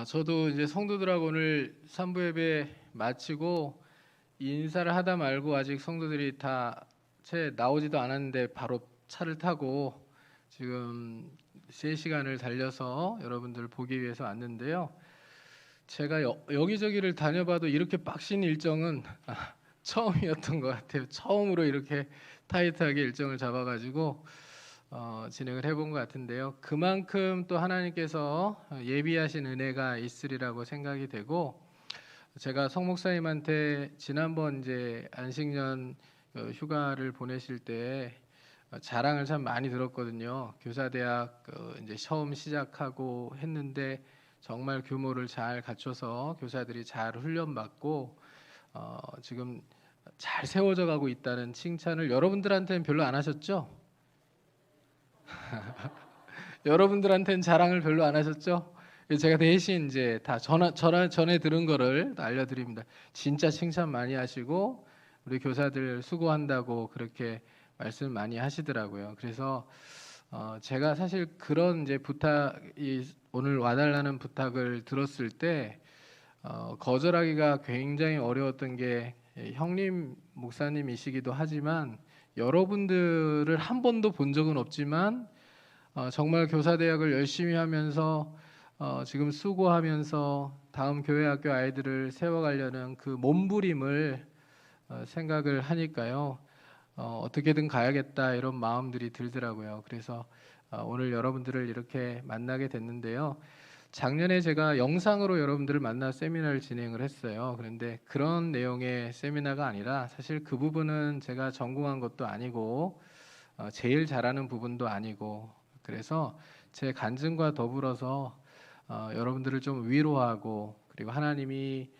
저도 이제 성도들하고 오늘 산부 예배 마치고 인사를 하다 말고 아직 성도들이 다 채 나오지도 않았는데 바로 차를 타고 지금 3시간을 달려서 여러분들 보기 위해서 왔는데요. 제가 여기저기를 다녀봐도 이렇게 빡신 일정은 처음이었던 것 같아요. 처음으로 이렇게 타이트하게 일정을 잡아가지고 진행을 해본 것 같은데요. 그만큼 또 하나님께서 예비하신 은혜가 있으리라고 생각이 되고, 제가 성 목사님한테 지난번 이제 안식년 휴가를 보내실 때 자랑을 참 많이 들었거든요. 교사대학 이제 처음 시작하고 했는데 정말 규모를 잘 갖춰서 교사들이 잘 훈련받고 지금 잘 세워져 가고 있다는 칭찬을 여러분들한테는 별로 안 하셨죠? 여러분들한테는 자랑을 별로 안 하셨죠? 제가 대신 이제 다 전에 들은 거를 알려드립니다. 진짜 칭찬 많이 하시고 우리 교사들 수고한다고 그렇게 말씀 많이 하시더라고요. 그래서 제가 사실 그런 이제 부탁이 오늘 와달라는 부탁을 들었을 때 거절하기가 굉장히 어려웠던 게 형님 목사님이시기도 하지만 여러분들을 한 번도 본 적은 없지만 정말 교사대학을 열심히 하면서 지금 수고하면서 다음 교회학교 아이들을 세워가려는 그 몸부림을 생각을 하니까요. 어떻게든 가야겠다 이런 마음들이 들더라고요. 그래서 오늘 여러분들을 이렇게 만나게 됐는데요. 작년에 제가 영상으로 여러분들을 만나 세미나를 진행을 했어요. 그런데 그런 내용의 세미나가 아니라 사실 그 부분은 제가 전공한 것도 아니고 제일 잘하는 부분도 아니고, 그래서 제 간증과 더불어서 여러분들을 좀 위로하고, 그리고 하나님이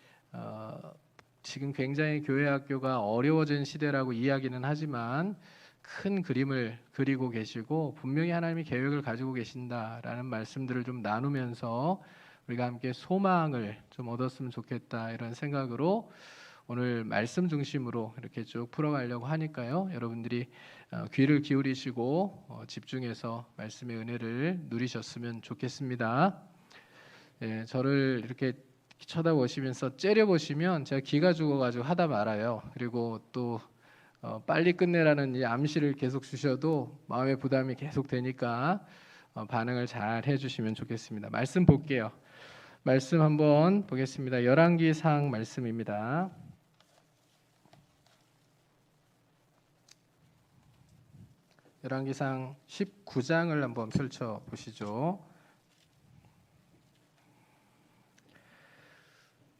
지금 굉장히 교회 학교가 어려워진 시대라고 이야기는 하지만 큰 그림을 그리고 계시고 분명히 하나님이 계획을 가지고 계신다라는 말씀들을 좀 나누면서 우리가 함께 소망을 좀 얻었으면 좋겠다 이런 생각으로 오늘 말씀 중심으로 이렇게 쭉 풀어가려고 하니까요. 여러분들이 귀를 기울이시고 집중해서 말씀의 은혜를 누리셨으면 좋겠습니다. 저를 이렇게 쳐다보시면서 째려보시면 제가 기가 죽어가지고 하다 말아요. 그리고 또 빨리 끝내라는 이 암시를 계속 주셔도 마음의 부담이 계속 되니까 반응을 잘 해주시면 좋겠습니다. 말씀 볼게요. 말씀 한번 보겠습니다. 열왕기상 말씀입니다. 열왕기상 19장을 한번 펼쳐 보시죠.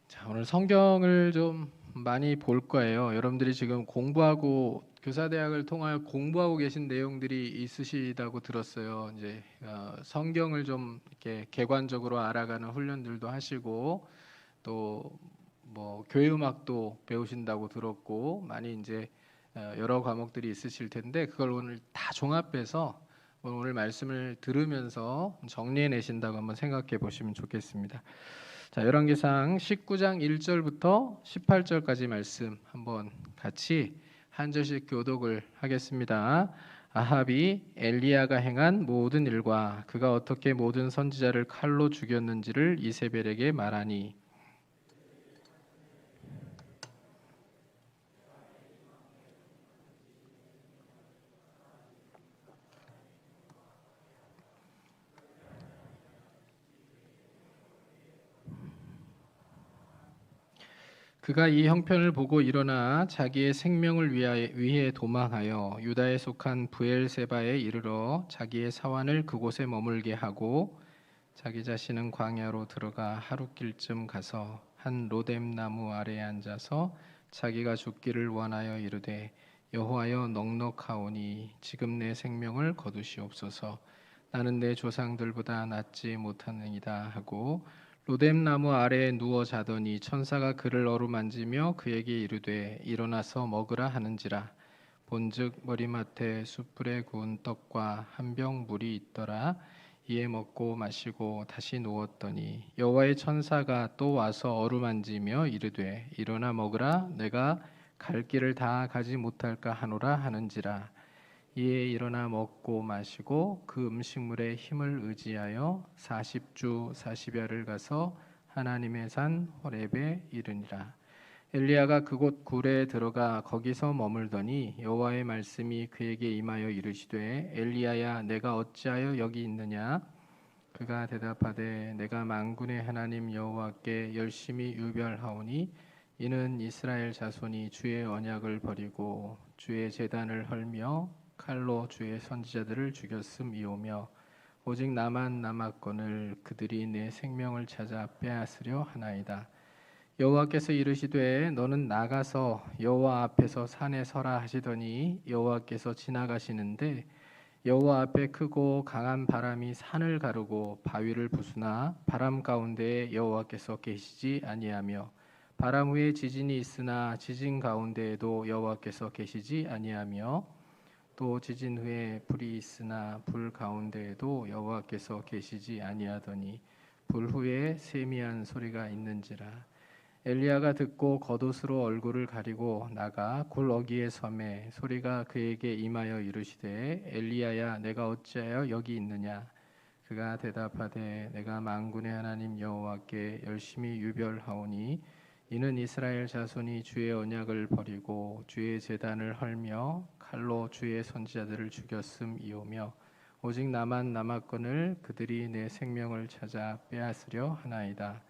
자, 오늘 성경을 좀 많이 볼 거예요. 여러분들이 지금 공부하고 교사대학을 통하여 공부하고 계신 내용들이 있으시다고 들었어요. 이제 성경을 좀 이렇게 객관적으로 알아가는 훈련들도 하시고 또 뭐 교회 음악도 배우신다고 들었고 많이 이제 여러 과목들이 있으실 텐데 그걸 오늘 다 종합해서 오늘 말씀을 들으면서 정리해 내신다고 한번 생각해 보시면 좋겠습니다. 자, 열왕기상 19장 1절부터 18절까지 말씀 한번 같이 한 절씩 교독을 하겠습니다. 아합이 엘리야가 행한 모든 일과 그가 어떻게 모든 선지자를 칼로 죽였는지를 이세벨에게 말하니 그가 이 형편을 보고 일어나 자기의 생명을 위해 도망하여 유다에 속한 브엘세바에 이르러 자기의 사환을 그곳에 머물게 하고 자기 자신은 광야로 들어가 하룻길쯤 가서 한 로뎀 나무 아래에 앉아서 자기가 죽기를 원하여 이르되 여호와여 넉넉하오니 지금 내 생명을 거두시옵소서. 나는 내 조상들보다 낫지 못하느니라 하고 로뎀 나무 아래에 누워 자더니 천사가 그를 어루만지며 그에게 이르되 일어나서 먹으라 하는지라. 본즉 머리맡에 숯불에 구운 떡과 한 병 물이 있더라. 이에 먹고 마시고 다시 누웠더니 여호와의 천사가 또 와서 어루만지며 이르되 일어나 먹으라. 내가 갈 길을 다 가지 못할까 하노라 하는지라. 이에 일어나 먹고 마시고 그 음식물의 힘을 의지하여 40주 40야를 가서 하나님의 산 호렙에 이르니라. 엘리야가 그곳 굴에 들어가 거기서 머물더니 여호와의 말씀이 그에게 임하여 이르시되 엘리야야 내가 어찌하여 여기 있느냐. 그가 대답하되 내가 만군의 하나님 여호와께 열심히 유별하오니 이는 이스라엘 자손이 주의 언약을 버리고 주의 제단을 헐며 칼로 주의 선지자들을 죽였음이오며 오직 나만 남았거늘 그들이 내 생명을 찾아 빼앗으려 하나이다. 여호와께서 이르시되 너는 나가서 여호와 앞에서 산에 서라 하시더니 여호와께서 지나가시는데 여호와 앞에 크고 강한 바람이 산을 가르고 바위를 부수나 바람 가운데에 여호와께서 계시지 아니하며 바람 후에 지진이 있으나 지진 가운데에도 여호와께서 계시지 아니하며 또 지진 후에 불이 있으나 불 가운데에도 여호와께서 계시지 아니하더니 불 후에 세미한 소리가 있는지라. 엘리야가 듣고 겉옷으로 얼굴을 가리고 나가 굴 어귀에 서매 소리가 그에게 임하여 이르시되 엘리야야 내가 어찌하여 여기 있느냐. 그가 대답하되 내가 만군의 하나님 여호와께 열심히 유별하오니 이는 이스라엘 자손이 주의 언약을 버리고 주의 제단을 헐며 칼로 주의 선지자들을 죽였음이오며 오직 나만 남았거늘 그들이 내 생명을 찾아 빼앗으려 하나이다.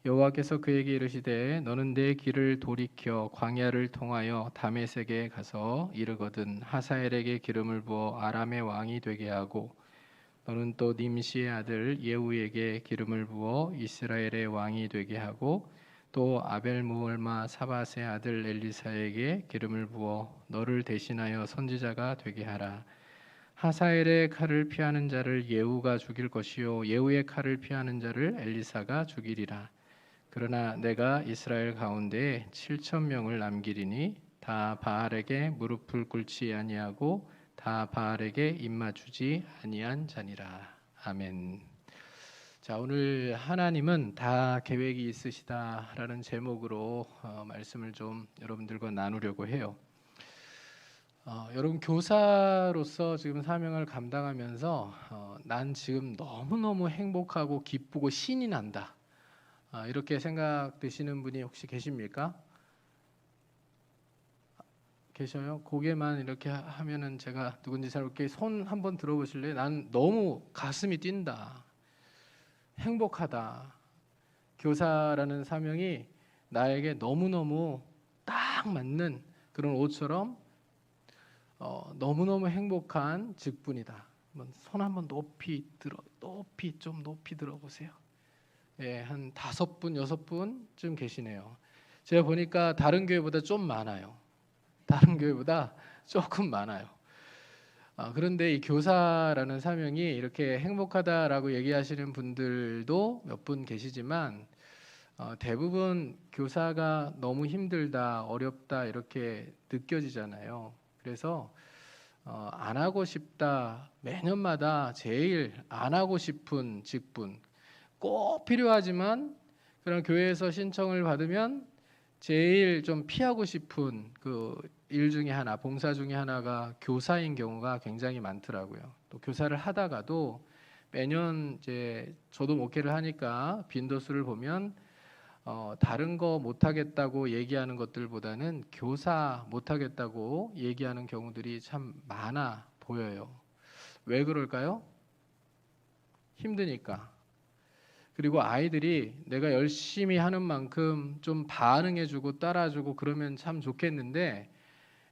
여호와께서 그에게 이르시되 너는 내 길을 돌이켜 광야를 통하여 다메섹에 가서 이르거든 하사엘에게 기름을 부어 아람의 왕이 되게 하고 너는 또 님시의 아들 예후에게 기름을 부어 이스라엘의 왕이 되게 하고 또 아벨무홀마 사밧의 아들 엘리사에게 기름을 부어 너를 대신하여 선지자가 되게 하라. 하사엘의 칼을 피하는 자를 예후가 죽일 것이요 예후의 칼을 피하는 자를 엘리사가 죽이리라. 그러나 내가 이스라엘 가운데 7,000명을 남기리니 다 바알에게 무릎을 꿇지 아니하고 다 바알에게 입맞추지 아니한 자니라. 아멘. 자, 오늘 하나님은 다 계획이 있으시다라는 제목으로 말씀을 좀 여러분들과 나누려고 해요. 여러분 교사로서 지금 사명을 감당하면서 난 지금 너무너무 행복하고 기쁘고 신이 난다. 이렇게 생각되시는 분이 혹시 계십니까? 계셔요? 고개만 이렇게 하면은 제가 누군지 잘 모르게 손 한번 들어보실래요? 난 너무 가슴이 뛴다. 행복하다. 교사라는 사명이 나에게 너무너무 딱 맞는 그런 옷처럼 너무너무 행복한 직분이다. 손 한번 높이 들어보세요. 예, 한 5분, 6분쯤 계시네요. 제가 보니까 다른 교회보다 좀 많아요. 다른 교회보다 조금 많아요. 그런데 이 교사라는 사명이 이렇게 행복하다라고 얘기하시는 분들도 몇 분 계시지만 대부분 교사가 너무 힘들다, 어렵다 이렇게 느껴지잖아요. 그래서 안 하고 싶다, 매년마다 제일 안 하고 싶은 직분, 꼭 필요하지만 그런 교회에서 신청을 받으면 제일 좀 피하고 싶은 그 일 중에 하나, 봉사 중에 하나가 교사인 경우가 굉장히 많더라고요. 또 교사를 하다가도 매년 이제 저도 목회를 하니까 빈도수를 보면 다른 거 못하겠다고 얘기하는 것들보다는 교사 못하겠다고 얘기하는 경우들이 참 많아 보여요. 왜 그럴까요? 힘드니까. 그리고 아이들이 내가 열심히 하는 만큼 좀 반응해주고 따라주고 그러면 참 좋겠는데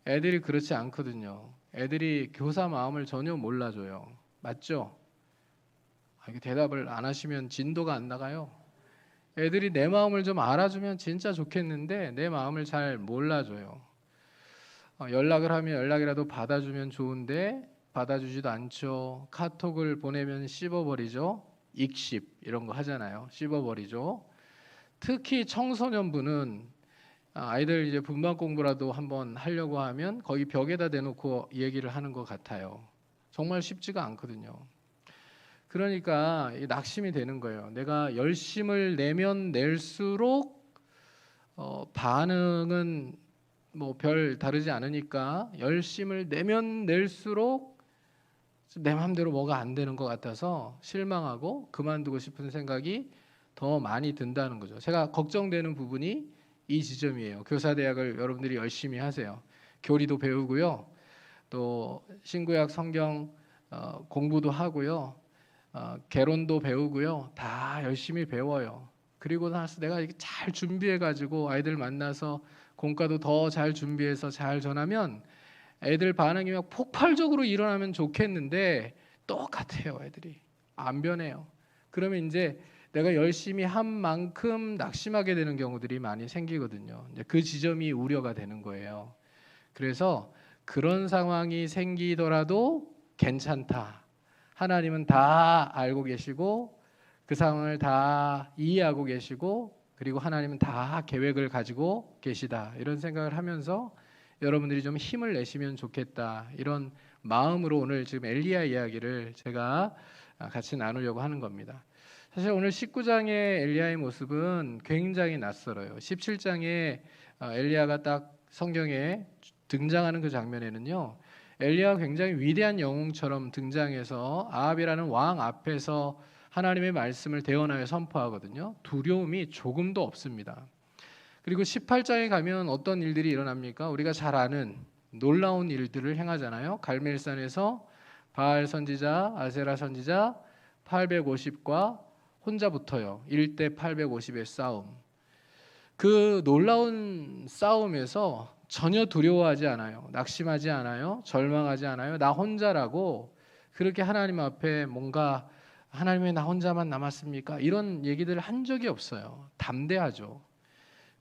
애들이 그렇지 않거든요. 애들이 교사 마음을 전혀 몰라줘요. 맞죠? 이게 대답을 안 하시면 진도가 안 나가요. 애들이 내 마음을 좀 알아주면 진짜 좋겠는데 내 마음을 잘 몰라줘요. 연락을 하면 연락이라도 받아주면 좋은데 받아주지도 않죠. 카톡을 보내면 씹어버리죠. 익십 이런 거 하잖아요. 씹어버리죠. 특히 청소년부는 아이들 이제 분반 공부라도 한번 하려고 하면 거기 벽에다 대놓고 얘기를 하는 것 같아요. 정말 쉽지가 않거든요. 그러니까 낙심이 되는 거예요. 내가 열심을 내면 낼수록 반응은 뭐 별 다르지 않으니까 열심을 내면 낼수록 내 마음대로 뭐가 안 되는 것 같아서 실망하고 그만두고 싶은 생각이 더 많이 든다는 거죠. 제가 걱정되는 부분이 이 지점이에요. 교사대학을 여러분들이 열심히 하세요. 교리도 배우고요. 또 신구약 성경 공부도 하고요. 개론도 배우고요. 다 열심히 배워요. 그리고 나서 내가 이렇게 잘 준비해가지고 아이들 만나서 공과도 더 잘 준비해서 잘 전하면 애들 반응이 막 폭발적으로 일어나면 좋겠는데 똑같아요. 애들이 안 변해요. 그러면 이제 내가 열심히 한 만큼 낙심하게 되는 경우들이 많이 생기거든요. 이제 그 지점이 우려가 되는 거예요. 그래서 그런 상황이 생기더라도 괜찮다. 하나님은 다 알고 계시고 그 상황을 다 이해하고 계시고 그리고 하나님은 다 계획을 가지고 계시다. 이런 생각을 하면서 여러분들이 좀 힘을 내시면 좋겠다. 이런 마음으로 오늘 지금 엘리야 이야기를 제가 같이 나누려고 하는 겁니다. 사실 오늘 19장의 엘리야의 모습은 굉장히 낯설어요. 17장에 엘리야가 딱 성경에 등장하는 그 장면에는요, 엘리야가 굉장히 위대한 영웅처럼 등장해서 아합이라는 왕 앞에서 하나님의 말씀을 대언하여 선포하거든요. 두려움이 조금도 없습니다. 그리고 18장에 가면 어떤 일들이 일어납니까? 우리가 잘 아는 놀라운 일들을 행하잖아요. 갈멜산에서 바알 선지자, 아세라 선지자 850과 혼자 붙어요. 1대 850의 싸움. 그 놀라운 싸움에서 전혀 두려워하지 않아요. 낙심하지 않아요. 절망하지 않아요. 나 혼자라고 그렇게 하나님 앞에 뭔가 하나님 왜 나 혼자만 남았습니까? 이런 얘기들을 한 적이 없어요. 담대하죠.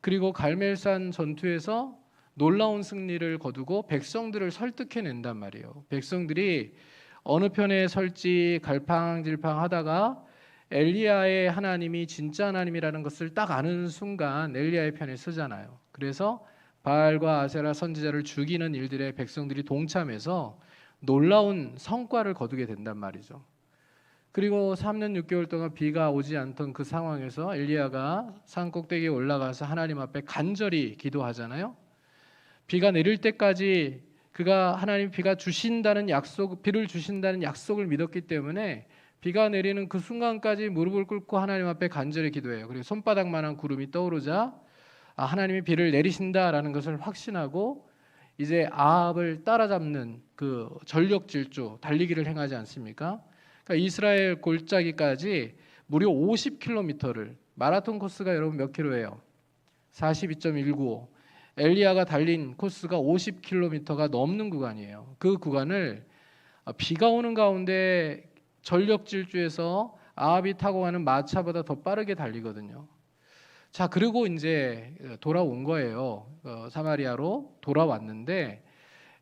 그리고 갈멜산 전투에서 놀라운 승리를 거두고 백성들을 설득해낸단 말이에요. 백성들이 어느 편에 설지 갈팡질팡하다가 엘리야의 하나님이 진짜 하나님이라는 것을 딱 아는 순간 엘리야의 편에 서잖아요. 그래서 바알과 아세라 선지자를 죽이는 일들에 백성들이 동참해서 놀라운 성과를 거두게 된단 말이죠. 그리고 3년 6개월 동안 비가 오지 않던 그 상황에서 엘리야가 산 꼭대기에 올라가서 하나님 앞에 간절히 기도하잖아요. 비가 내릴 때까지 그가 하나님 비가 주신다는 약속, 비를 주신다는 약속을 믿었기 때문에 비가 내리는 그 순간까지 무릎을 꿇고 하나님 앞에 간절히 기도해요. 그리고 손바닥만한 구름이 떠오르자 하나님이 비를 내리신다라는 것을 확신하고 이제 아합을 따라잡는 그 전력질주 달리기를 행하지 않습니까? 그러니까 이스라엘 골짜기까지 무려 50km를 마라톤 코스가 여러분 몇 킬로예요? 42.195. 엘리야가 달린 코스가 50km가 넘는 구간이에요. 그 구간을 비가 오는 가운데 전력질주에서 아합이 타고 가는 마차보다 더 빠르게 달리거든요. 자, 그리고 이제 돌아온 거예요. 사마리아로 돌아왔는데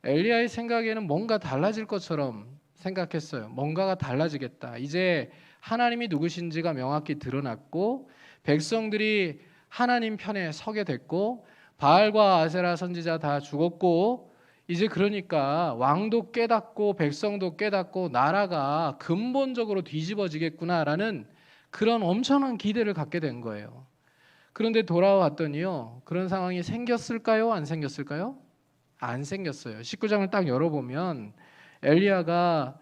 엘리야의 생각에는 뭔가 달라질 것처럼 생각했어요. 뭔가가 달라지겠다. 이제 하나님이 누구신지가 명확히 드러났고 백성들이 하나님 편에 서게 됐고 바알과 아세라 선지자 다 죽었고 이제 그러니까 왕도 깨닫고 백성도 깨닫고 나라가 근본적으로 뒤집어지겠구나라는 그런 엄청난 기대를 갖게 된 거예요. 그런데 돌아왔더니요. 그런 상황이 생겼을까요? 안 생겼을까요? 안 생겼어요. 19장을 딱 열어보면 엘리야가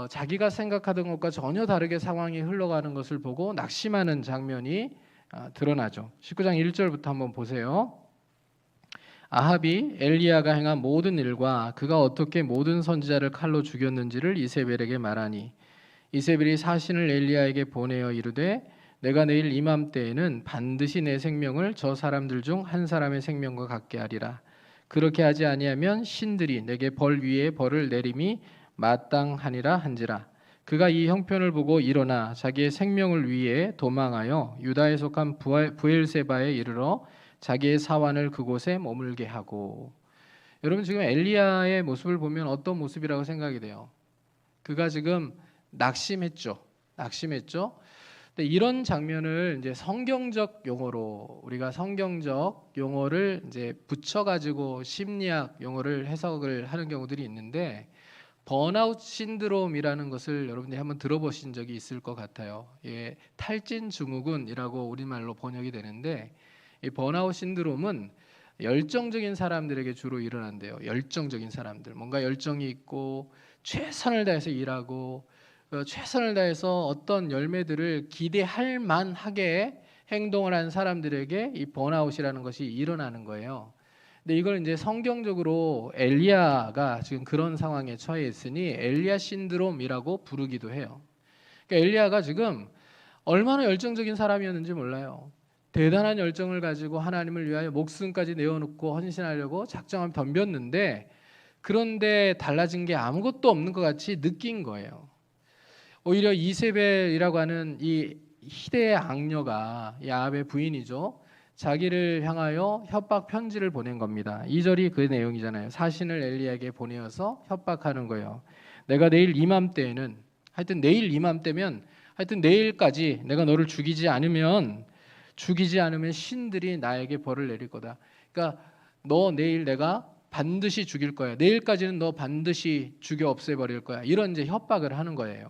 자기가 생각하던 것과 전혀 다르게 상황이 흘러가는 것을 보고 낙심하는 장면이 드러나죠. 19장 1절부터 한번 보세요. 아합이 엘리야가 행한 모든 일과 그가 어떻게 모든 선지자를 칼로 죽였는지를 이세벨에게 말하니 이세벨이 사신을 엘리야에게 보내어 이르되 내가 내일 이맘때에는 반드시 내 생명을 저 사람들 중 한 사람의 생명과 같게 하리라. 그렇게 하지 아니하면 신들이 내게 벌 위에 벌을 내림이 마땅하니라 한지라. 그가 이 형편을 보고 일어나 자기의 생명을 위해 도망하여 유다에 속한 부엘세바에 이르러 자기의 사환을 그곳에 머물게 하고. 여러분 지금 엘리야의 모습을 보면 어떤 모습이라고 생각이 돼요? 그가 지금 낙심했죠. 근데 이런 장면을 이제 성경적 용어로 우리가 성경적 용어를 이제 붙여가지고 심리학 용어를 해석을 하는 경우들이 있는데 번아웃 신드롬이라는 것을 여러분들이 한번 들어보신 적이 있을 것 같아요. 예, 탈진 증후군이라고 우리말로 번역이 되는데 이 번아웃 신드롬은 열정적인 사람들에게 주로 일어난대요. 열정적인 사람들, 뭔가 열정이 있고 최선을 다해서 일하고 최선을 다해서 어떤 열매들을 기대할 만하게 행동을 한 사람들에게 이 번아웃이라는 것이 일어나는 거예요. 근데 이걸 이제 성경적으로 엘리야가 지금 그런 상황에 처해 있으니 엘리야 신드롬이라고 부르기도 해요. 그러니까 엘리야가 지금 얼마나 열정적인 사람이었는지 몰라요. 대단한 열정을 가지고 하나님을 위하여 목숨까지 내어놓고 헌신하려고 작정하며 덤볐는데, 그런데 달라진 게 아무것도 없는 것 같이 느낀 거예요. 오히려 이세벨이라고 하는 이 희대의 악녀가, 야합의 부인이죠, 자기를 향하여 협박 편지를 보낸 겁니다. 2절이 그 내용이잖아요. 사신을 엘리야에게 보내어서 협박하는 거예요. 내가 내일 이맘때에는, 하여튼 내일 이맘때면 하여튼 내일까지 내가 너를 죽이지 않으면 신들이 나에게 벌을 내릴 거다. 그러니까 너 내일 내가 반드시 죽일 거야. 내일까지는 너 반드시 죽여 없애버릴 거야. 이런 이제 협박을 하는 거예요.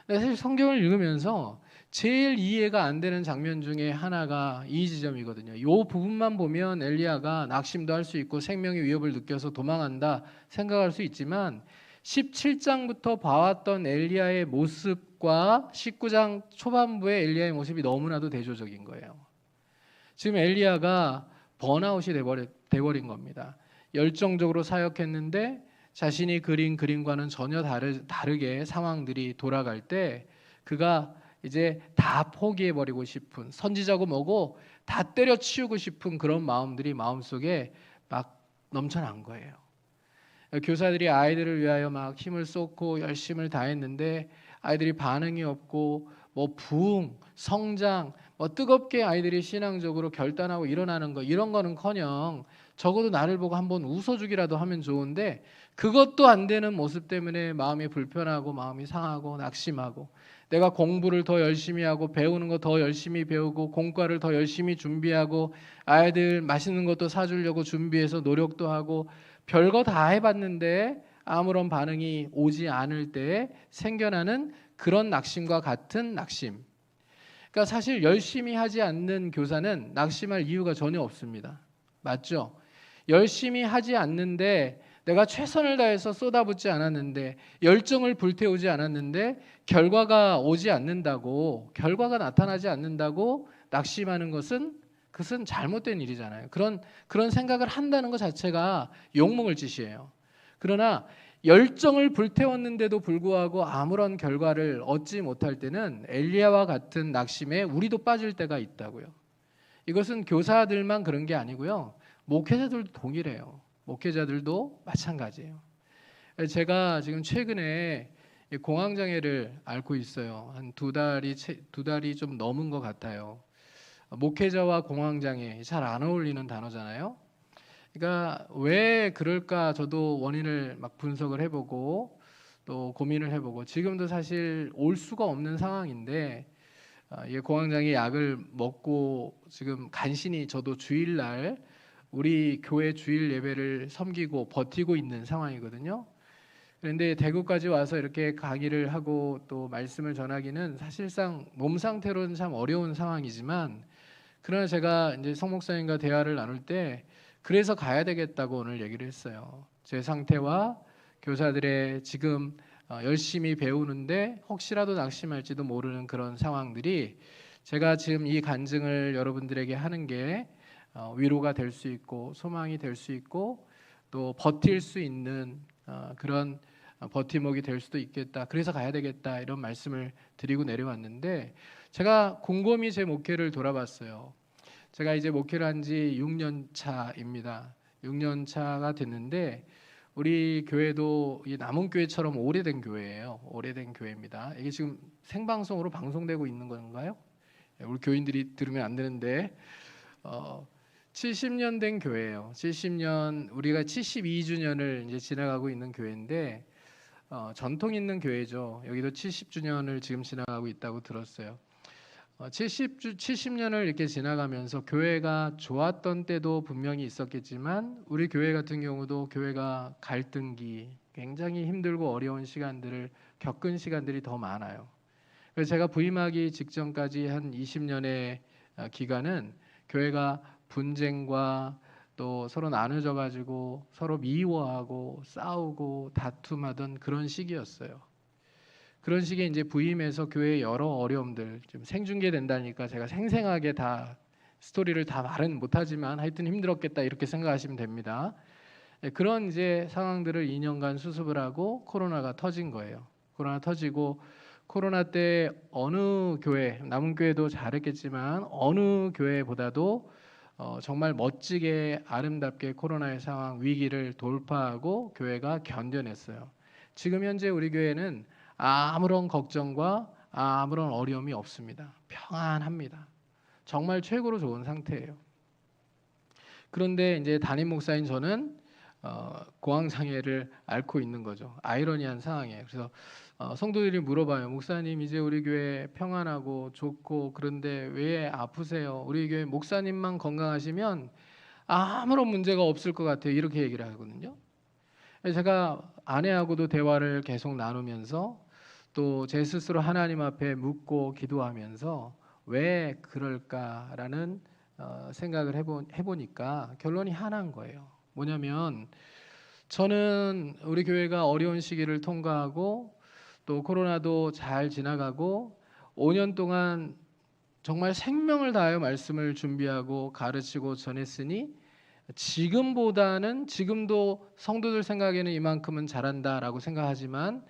사실 성경을 읽으면서 제일 이해가 안 되는 장면 중에 하나가 이 지점이거든요. 이 부분만 보면 엘리야가 낙심도 할 수 있고 생명의 위협을 느껴서 도망한다 생각할 수 있지만, 17장부터 봐왔던 엘리야의 모습과 19장 초반부의 엘리야의 모습이 너무나도 대조적인 거예요. 지금 엘리야가 번아웃이 돼버린 겁니다. 열정적으로 사역했는데 자신이 그린 그림과는 전혀 다르게 상황들이 돌아갈 때 그가 이제 다 포기해버리고 싶은, 선지자고 뭐고 다 때려치우고 싶은 그런 마음들이 마음속에 막 넘쳐난 거예요. 교사들이 아이들을 위하여 막 힘을 쏟고 열심을 다했는데 아이들이 반응이 없고, 뭐 부흥, 성장, 뭐 뜨겁게 아이들이 신앙적으로 결단하고 일어나는 거, 이런 거는커녕 적어도 나를 보고 한번 웃어주기라도 하면 좋은데, 그것도 안 되는 모습 때문에 마음이 불편하고 마음이 상하고 낙심하고, 내가 공부를 더 열심히 하고 배우는 거 더 열심히 배우고 공과를 더 열심히 준비하고 아이들 맛있는 것도 사주려고 준비해서 노력도 하고 별거 다 해봤는데 아무런 반응이 오지 않을 때 생겨나는 그런 낙심과 같은 낙심. 그러니까 사실 열심히 하지 않는 교사는 낙심할 이유가 전혀 없습니다. 맞죠? 열심히 하지 않는데, 내가 최선을 다해서 쏟아붓지 않았는데, 열정을 불태우지 않았는데 결과가 오지 않는다고, 결과가 나타나지 않는다고 낙심하는 것은, 그것은 잘못된 일이잖아요. 그런 생각을 한다는 것 자체가 욕먹을 짓이에요. 그러나 열정을 불태웠는데도 불구하고 아무런 결과를 얻지 못할 때는 엘리야와 같은 낙심에 우리도 빠질 때가 있다고요. 이것은 교사들만 그런 게 아니고요, 목회자들도 동일해요. 목회자들도 마찬가지예요. 제가 지금 최근에 공황장애를 앓고 있어요. 한 두 달이 좀 넘은 것 같아요. 목회자와 공황장애 잘 안 어울리는 단어잖아요. 그러니까 왜 그럴까 저도 원인을 막 분석을 해보고 또 고민을 해보고, 지금도 사실 올 수가 없는 상황인데, 이 공황장애 약을 먹고 지금 간신히 저도 주일날 우리 교회 주일 예배를 섬기고 버티고 있는 상황이거든요. 그런데 대구까지 와서 이렇게 강의를 하고 또 말씀을 전하기는 사실상 몸 상태로는 참 어려운 상황이지만, 그러나 제가 이제 성 목사님과 대화를 나눌 때 그래서 가야 되겠다고 오늘 얘기를 했어요. 제 상태와 교사들의 지금 열심히 배우는데 혹시라도 낙심할지도 모르는 그런 상황들이, 제가 지금 이 간증을 여러분들에게 하는 게 위로가 될 수 있고 소망이 될 수 있고 또 버틸 수 있는 그런 버팀목이 될 수도 있겠다. 그래서 가야 되겠다, 이런 말씀을 드리고 내려왔는데, 제가 곰곰이 제 목회를 돌아봤어요. 제가 이제 목회를 한 지 6년 차입니다. 6년 차가 됐는데 우리 교회도 이 남원교회처럼 오래된 교회예요. 오래된 교회입니다. 이게 지금 생방송으로 방송되고 있는 건가요? 우리 교인들이 들으면 안 되는데 70년 된 교회예요. 70년, 우리가 72주년을 이제 지나가고 있는 교회인데 전통 있는 교회죠. 여기도 70주년을 지금 지나가고 있다고 들었어요. 70년을 이렇게 지나가면서 교회가 좋았던 때도 분명히 있었겠지만, 우리 교회 같은 경우도 교회가 갈등기, 굉장히 힘들고 어려운 시간들을 겪은 시간들이 더 많아요. 그래서 제가 부임하기 직전까지 한 20년의 기간은 교회가 분쟁과 또 서로 나눠져 가지고 서로 미워하고 싸우고 다툼하던 그런 시기였어요. 그런 식의 이제 부임해서 교회의 여러 어려움들 좀 생중계된다니까 제가 생생하게 다 스토리를 다 말은 못하지만 하여튼 힘들었겠다 이렇게 생각하시면 됩니다. 그런 이제 상황들을 2년간 수습을 하고 코로나가 터진 거예요. 코로나 터지고 코로나 때 어느 교회, 남은 교회도 잘했겠지만 어느 교회보다도 정말 멋지게 아름답게 코로나의 상황 위기를 돌파하고 교회가 견뎌냈어요. 지금 현재 우리 교회는 아무런 걱정과 아무런 어려움이 없습니다. 평안합니다. 정말 최고로 좋은 상태예요. 그런데 이제 담임 목사인 저는 공황 장애를 앓고 있는 거죠. 아이러니한 상황이에요. 그래서 성도들이 물어봐요. 목사님 이제 우리 교회 평안하고 좋고 그런데 왜 아프세요? 우리 교회 목사님만 건강하시면 아무런 문제가 없을 것 같아요. 이렇게 얘기를 하거든요. 제가 아내하고도 대화를 계속 나누면서 또 제 스스로 하나님 앞에 묻고 기도하면서 왜 그럴까라는 생각을 해보니까 결론이 하나인 거예요. 뭐냐면 저는 우리 교회가 어려운 시기를 통과하고 또 코로나도 잘 지나가고 5년 동안 정말 생명을 다하여 말씀을 준비하고 가르치고 전했으니 지금보다는 지금도 성도들 생각에는 이만큼은 잘한다라고 생각하지만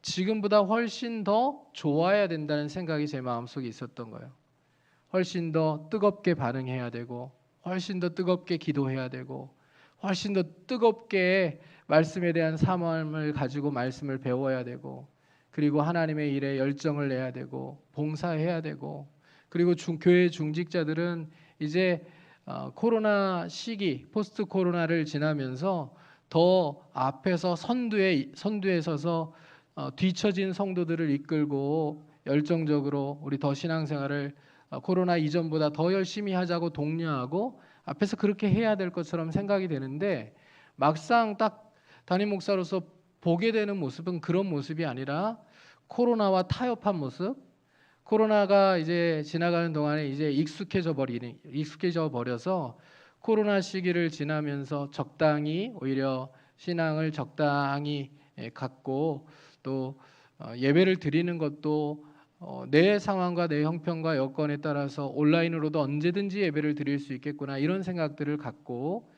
지금보다 훨씬 더 좋아야 된다는 생각이 제 마음속에 있었던 거예요. 훨씬 더 뜨겁게 반응해야 되고 훨씬 더 뜨겁게 기도해야 되고 훨씬 더 뜨겁게 말씀에 대한 사모함을 가지고 말씀을 배워야 되고 그리고 하나님의 일에 열정을 내야 되고 봉사해야 되고 그리고 교회 중직자들은 이제 코로나 시기 포스트 코로나를 지나면서 더 앞에서 선두에 서서 뒤처진 성도들을 이끌고 열정적으로 우리 더 신앙생활을 코로나 이전보다 더 열심히 하자고 독려하고 앞에서 그렇게 해야 될 것처럼 생각이 되는데 막상 딱 담임 목사로서 보게 되는 모습은 그런 모습이 아니라 코로나와 타협한 모습. 코로나가 이제 지나가는 동안에 이제 익숙해져 버려서 코로나 시기를 지나면서 적당히 오히려 신앙을 적당히 갖고 또 예배를 드리는 것도 내 상황과 내 형편과 여건에 따라서 온라인으로도 언제든지 예배를 드릴 수 있겠구나 이런 생각들을 갖고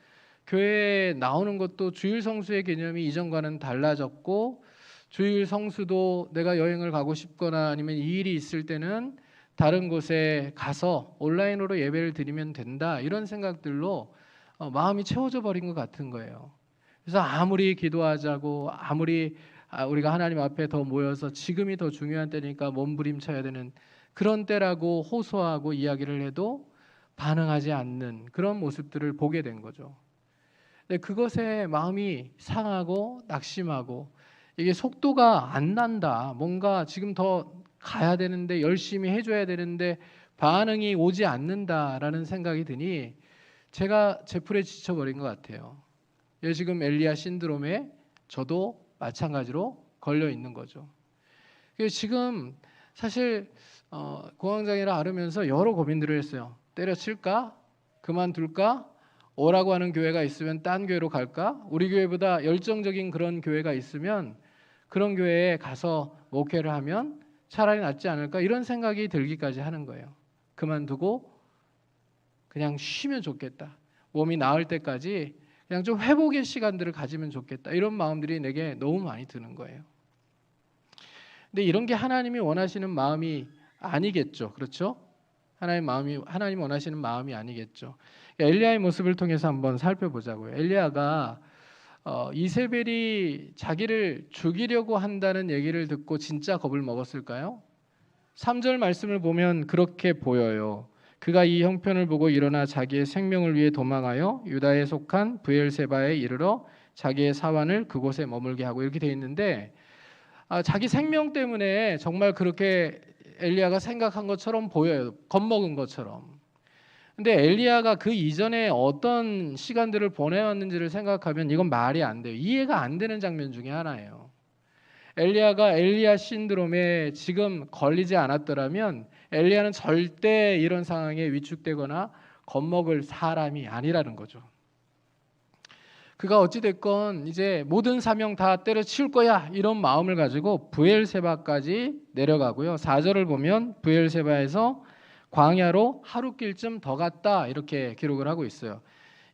교회에 나오는 것도 주일 성수의 개념이 이전과는 달라졌고 주일 성수도 내가 여행을 가고 싶거나 아니면 이 일이 있을 때는 다른 곳에 가서 온라인으로 예배를 드리면 된다 이런 생각들로 마음이 채워져 버린 것 같은 거예요. 그래서 아무리 기도하자고 아무리 우리가 하나님 앞에 더 모여서 지금이 더 중요한 때니까 몸부림쳐야 되는 그런 때라고 호소하고 이야기를 해도 반응하지 않는 그런 모습들을 보게 된 거죠. 근데 그것에 마음이 상하고 낙심하고 이게 속도가 안 난다. 뭔가 지금 더 가야 되는데 열심히 해줘야 되는데 반응이 오지 않는다라는 생각이 드니 제가 제풀에 지쳐버린 것 같아요. 지금 엘리야 신드롬에 저도 마찬가지로 걸려 있는 거죠. 지금 사실 공황장애를 앓으면서 여러 고민들을 했어요. 때려칠까? 그만둘까? 오라고 하는 교회가 있으면 딴 교회로 갈까? 우리 교회보다 열정적인 그런 교회가 있으면 그런 교회에 가서 목회를 하면 차라리 낫지 않을까? 이런 생각이 들기까지 하는 거예요. 그만두고 그냥 쉬면 좋겠다. 몸이 나을 때까지 그냥 좀 회복의 시간들을 가지면 좋겠다. 이런 마음들이 내게 너무 많이 드는 거예요. 근데 이런 게 하나님이 원하시는 마음이 아니겠죠. 그렇죠? 하나님 원하시는 마음이 아니겠죠. 엘리야의 모습을 통해서 한번 살펴보자고요. 엘리야가 이세벨이 자기를 죽이려고 한다는 얘기를 듣고 진짜 겁을 먹었을까요? 3절 말씀을 보면 그렇게 보여요. 그가 이 형편을 보고 일어나 자기의 생명을 위해 도망하여 유다에 속한 브엘세바에 이르러 자기의 사환을 그곳에 머물게 하고 이렇게 돼 있는데 자기 생명 때문에 정말 그렇게 엘리야가 생각한 것처럼 보여요. 겁먹은 것처럼. 근데 엘리야가 그 이전에 어떤 시간들을 보내왔는지를 생각하면 이건 말이 안 돼요. 이해가 안 되는 장면 중에 하나예요. 엘리야가 엘리야 신드롬에 지금 걸리지 않았더라면 엘리야는 절대 이런 상황에 위축되거나 겁먹을 사람이 아니라는 거죠. 그가 어찌 됐건 이제 모든 사명 다 때려치울 거야 이런 마음을 가지고 브엘세바까지 내려가고요. 4절을 보면 브엘세바에서 광야로 하루길쯤 더 갔다 이렇게 기록을 하고 있어요.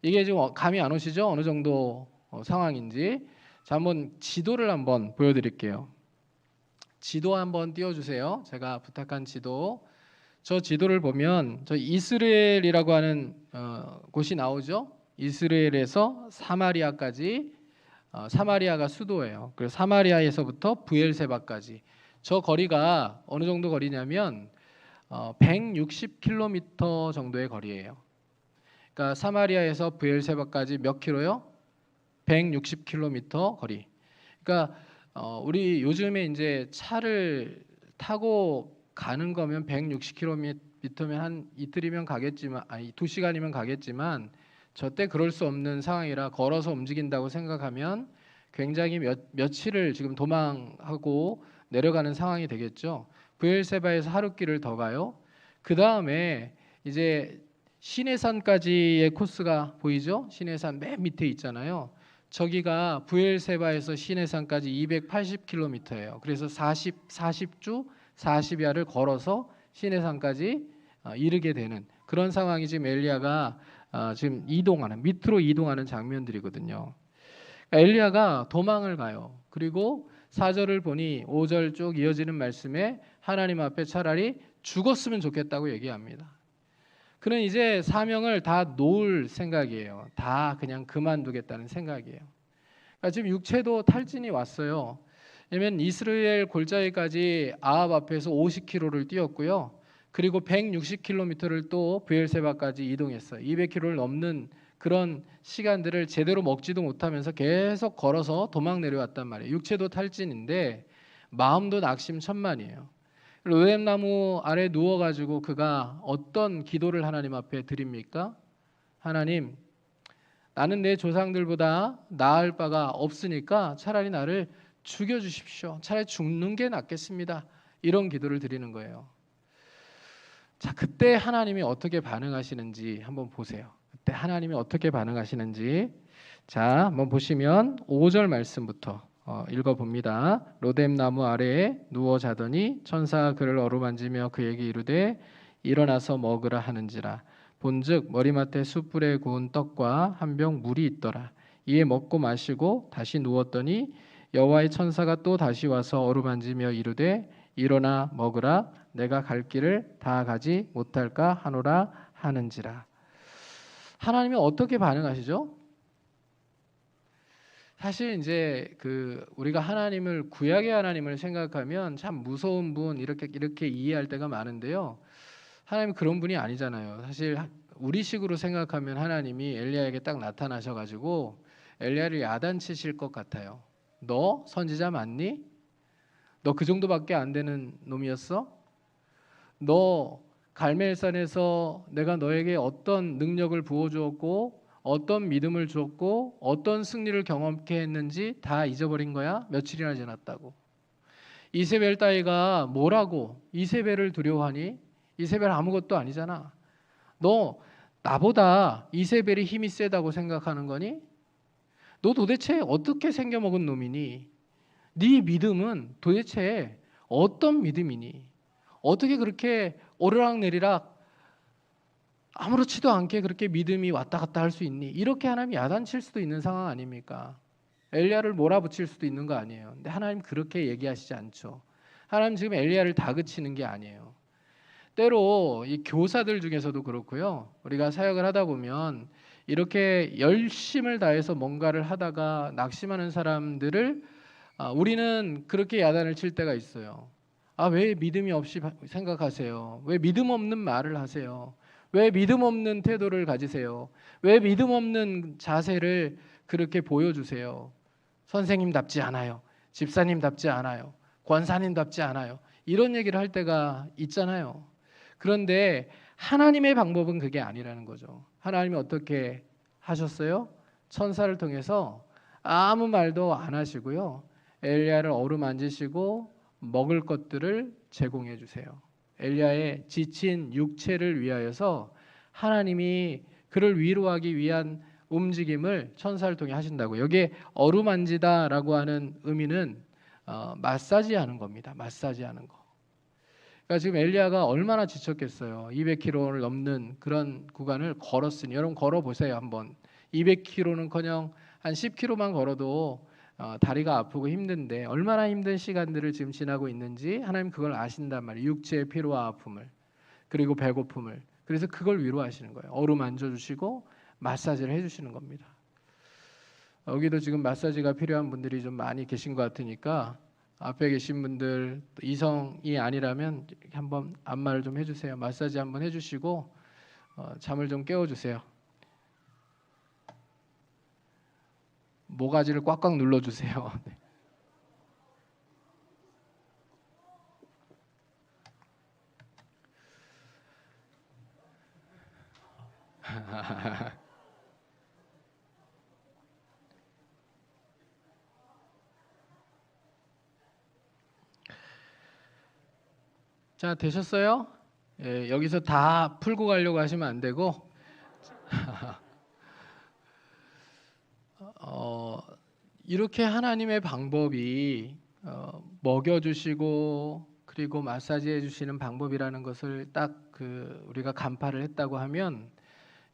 이게 지금 감이 안 오시죠? 어느 정도 상황인지. 자, 한번 지도를 한번 보여드릴게요. 지도 한번 띄워주세요. 제가 부탁한 지도. 저 지도를 보면 저 이스라엘이라고 하는 곳이 나오죠. 이스라엘에서 사마리아까지, 사마리아가 수도예요. 그래서 사마리아에서부터 브엘세바까지 저 거리가 어느 정도 거리냐면 160km 정도의 거리예요. 그러니까 사마리아에서 브엘세바까지 몇 킬로요? 160km 거리. 그러니까 우리 요즘에 이제 차를 타고 가는 거면 160km면 한 이틀이면 가겠지만, 아니 2시간이면 가겠지만 저때 그럴 수 없는 상황이라 걸어서 움직인다고 생각하면 굉장히 며칠을 지금 도망하고 내려가는 상황이 되겠죠. 브엘세바에서 하루길을 더 가요. 그 다음에 이제 시내산까지의 코스가 보이죠? 시내산 맨 밑에 있잖아요. 저기가 브엘세바에서 시내산까지 280km예요. 그래서 40주 40야를 걸어서 시내산까지 이르게 되는 그런 상황이 지금 엘리야가 지금 이동하는, 밑으로 이동하는 장면들이거든요. 그러니까 엘리야가 도망을 가요. 그리고 4절을 보니 5절 쭉 이어지는 말씀에 하나님 앞에 차라리 죽었으면 좋겠다고 얘기합니다. 그는 이제 사명을 다 놓을 생각이에요. 다 그냥 그만두겠다는 생각이에요. 그러니까 지금 육체도 탈진이 왔어요. 왜냐면 이스라엘 골짜기까지 아합 앞에서 50km를 뛰었고요. 그리고 160km를 또 브엘세바까지 이동했어요. 200km를 넘는 그런 시간들을 제대로 먹지도 못하면서 계속 걸어서 도망 내려왔단 말이에요. 육체도 탈진인데 마음도 낙심천만이에요. 로뎀나무 아래 누워가지고 그가 어떤 기도를 하나님 앞에 드립니까? 하나님, 나는 내 조상들보다 나을 바가 없으니까 차라리 나를 죽여주십시오. 차라리 죽는 게 낫겠습니다. 이런 기도를 드리는 거예요. 자, 그때 하나님이 어떻게 반응하시는지 한번 보세요. 그때 하나님이 어떻게 반응하시는지. 자, 한번 보시면 5절 말씀부터 읽어봅니다. 로뎀나무 아래에 누워 자더니 천사가 그를 어루만지며 그에게 이르되 일어나서 먹으라 하는지라. 본즉 머리맡에 숯불에 구운 떡과 한 병 물이 있더라. 이에 먹고 마시고 다시 누웠더니 여호와의 천사가 또 다시 와서 어루만지며 이르되 일어나 먹으라. 내가 갈 길을 다 가지 못할까 하노라 하는지라. 하나님이 어떻게 반응하시죠? 사실 이제 우리가 하나님을, 구약의 하나님을 생각하면 참 무서운 분 이렇게 이해할 때가 많은데요. 하나님은 그런 분이 아니잖아요. 사실 우리식으로 생각하면 하나님이 엘리야에게 딱 나타나셔가지고 엘리야를 야단치실 것 같아요. 너 선지자 맞니? 너 그 정도밖에 안 되는 놈이었어? 너 갈멜산에서 내가 너에게 어떤 능력을 부어주었고 어떤 믿음을 주었고 어떤 승리를 경험케 했는지 다 잊어버린 거야? 며칠이나 지났다고. 이세벨 따위가 뭐라고 이세벨을 두려워하니? 이세벨 아무것도 아니잖아. 너 나보다 이세벨이 힘이 세다고 생각하는 거니? 너 도대체 어떻게 생겨먹은 놈이니? 네 믿음은 도대체 어떤 믿음이니? 어떻게 그렇게 오르락내리락 아무렇지도 않게 그렇게 믿음이 왔다 갔다 할 수 있니? 이렇게 하나님 야단칠 수도 있는 상황 아닙니까? 엘리야를 몰아붙일 수도 있는 거 아니에요. 근데 하나님 그렇게 얘기하시지 않죠. 하나님 지금 엘리야를 다그치는 게 아니에요. 때로 이 교사들 중에서도 그렇고요. 우리가 사역을 하다 보면 이렇게 열심을 다해서 뭔가를 하다가 낙심하는 사람들을 우리는 그렇게 야단을 칠 때가 있어요. 왜 믿음이 없이 생각하세요? 왜 믿음 없는 말을 하세요? 왜 믿음 없는 태도를 가지세요? 왜 믿음 없는 자세를 그렇게 보여주세요? 선생님답지 않아요. 집사님답지 않아요. 권사님답지 않아요. 이런 얘기를 할 때가 있잖아요. 그런데 하나님의 방법은 그게 아니라는 거죠. 하나님이 어떻게 하셨어요? 천사를 통해서 아무 말도 안 하시고요. 엘리야를 어루만지시고 먹을 것들을 제공해 주세요. 엘리야의 지친 육체를 위하여서 하나님이 그를 위로하기 위한 움직임을 천사를 통해 하신다고. 여기에 어루만지다라고 하는 의미는 마사지하는 겁니다. 마사지하는 거. 그러니까 지금 엘리야가 얼마나 지쳤겠어요. 200km를 넘는 그런 구간을 걸었으니 여러분 걸어보세요 한번. 200km는커녕 한 10km만 걸어도 다리가 아프고 힘든데 얼마나 힘든 시간들을 지금 지나고 있는지 하나님 그걸 아신단 말이에요. 육체의 피로와 아픔을 그리고 배고픔을. 그래서 그걸 위로하시는 거예요. 어루만져주시고 마사지를 해주시는 겁니다. 여기도 지금 마사지가 필요한 분들이 좀 많이 계신 것 같으니까 앞에 계신 분들 이성이 아니라면 한번 안마를 좀 해주세요. 마사지 한번 해주시고 잠을 좀 깨워주세요. 모가지를 꽉꽉 눌러주세요. 네. 자, 되셨어요? 예, 여기서 다 풀고 가려고 하시면 안 되고 이렇게 하나님의 방법이 먹여주시고 그리고 마사지해 주시는 방법이라는 것을 딱 우리가 간파를 했다고 하면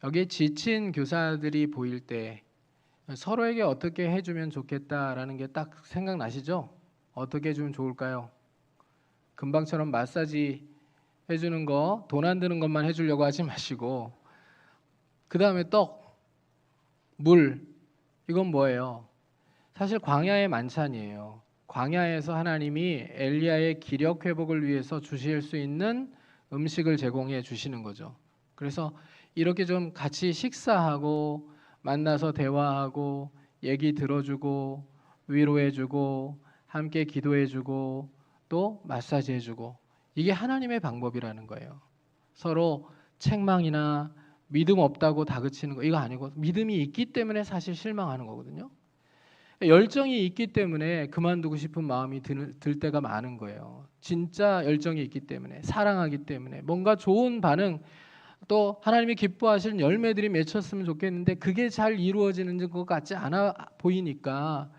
여기에 지친 교사들이 보일 때 서로에게 어떻게 해주면 좋겠다라는 게 딱 생각나시죠? 어떻게 해주면 좋을까요? 금방처럼 마사지 해주는 거, 돈 안 드는 것만 해주려고 하지 마시고 그 다음에 떡, 물, 이건 뭐예요? 사실 광야의 만찬이에요. 광야에서 하나님이 엘리야의 기력 회복을 위해서 주실 수 있는 음식을 제공해 주시는 거죠. 그래서 이렇게 좀 같이 식사하고 만나서 대화하고 얘기 들어주고 위로해주고 함께 기도해주고 또 마사지해주고 이게 하나님의 방법이라는 거예요. 서로 책망이나 믿음 없다고 다그치는 거 이거 아니고 믿음이 있기 때문에 사실 실망하는 거거든요. 열정이 있기 때문에 그만두고 싶은 마음이 들 때가 많은 거예요. 진짜 열정이 있기 때문에 사랑하기 때문에 뭔가 좋은 반응 또 하나님이 기뻐하시는 열매들이 맺혔으면 좋겠는데 그게 잘 이루어지는 것 같지 않아 보이니까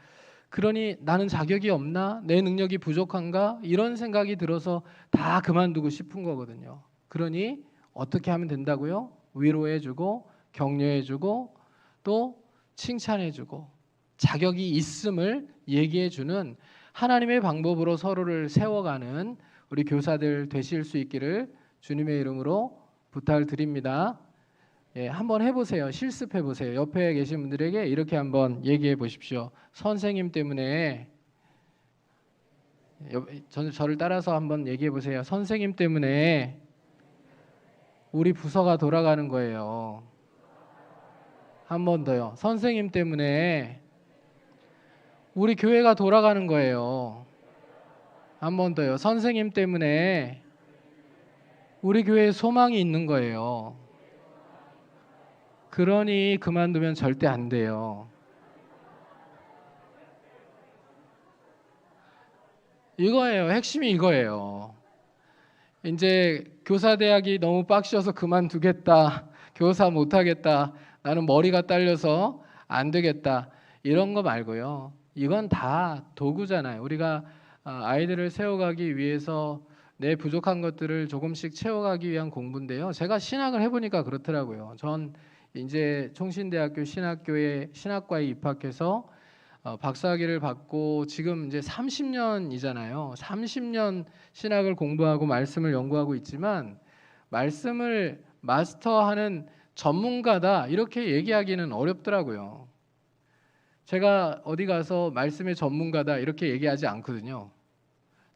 그러니 나는 자격이 없나? 내 능력이 부족한가? 이런 생각이 들어서 다 그만두고 싶은 거거든요. 그러니 어떻게 하면 된다고요? 위로해주고 격려해주고 또 칭찬해주고 자격이 있음을 얘기해주는 하나님의 방법으로 서로를 세워가는 우리 교사들 되실 수 있기를 주님의 이름으로 부탁을 드립니다. 예, 한번 해보세요. 실습해보세요. 옆에 계신 분들에게 이렇게 한번 얘기해 보십시오. 선생님 때문에 저를 따라서 한번 얘기해 보세요. 선생님 때문에 우리 부서가 돌아가는 거예요. 한 번 더요. 선생님 때문에 우리 교회가 돌아가는 거예요. 한 번 더요. 선생님 때문에 우리 교회에 소망이 있는 거예요. 그러니 그만두면 절대 안 돼요. 이거예요. 핵심이 이거예요. 이제 교사대학이 너무 빡셔서 그만두겠다. 교사 못하겠다. 나는 머리가 딸려서 안 되겠다. 이런 거 말고요. 이건 다 도구잖아요. 우리가 아이들을 세워가기 위해서 내 부족한 것들을 조금씩 채워가기 위한 공부인데요. 제가 신학을 해보니까 그렇더라고요. 전 이제 총신대학교 신학교에 신학과에 입학해서 박사학위를 받고 지금 이제 30년이잖아요. 30년 신학을 공부하고 말씀을 연구하고 있지만 말씀을 마스터하는 전문가다 이렇게 얘기하기는 어렵더라고요. 제가 어디 가서 말씀의 전문가다 이렇게 얘기하지 않거든요.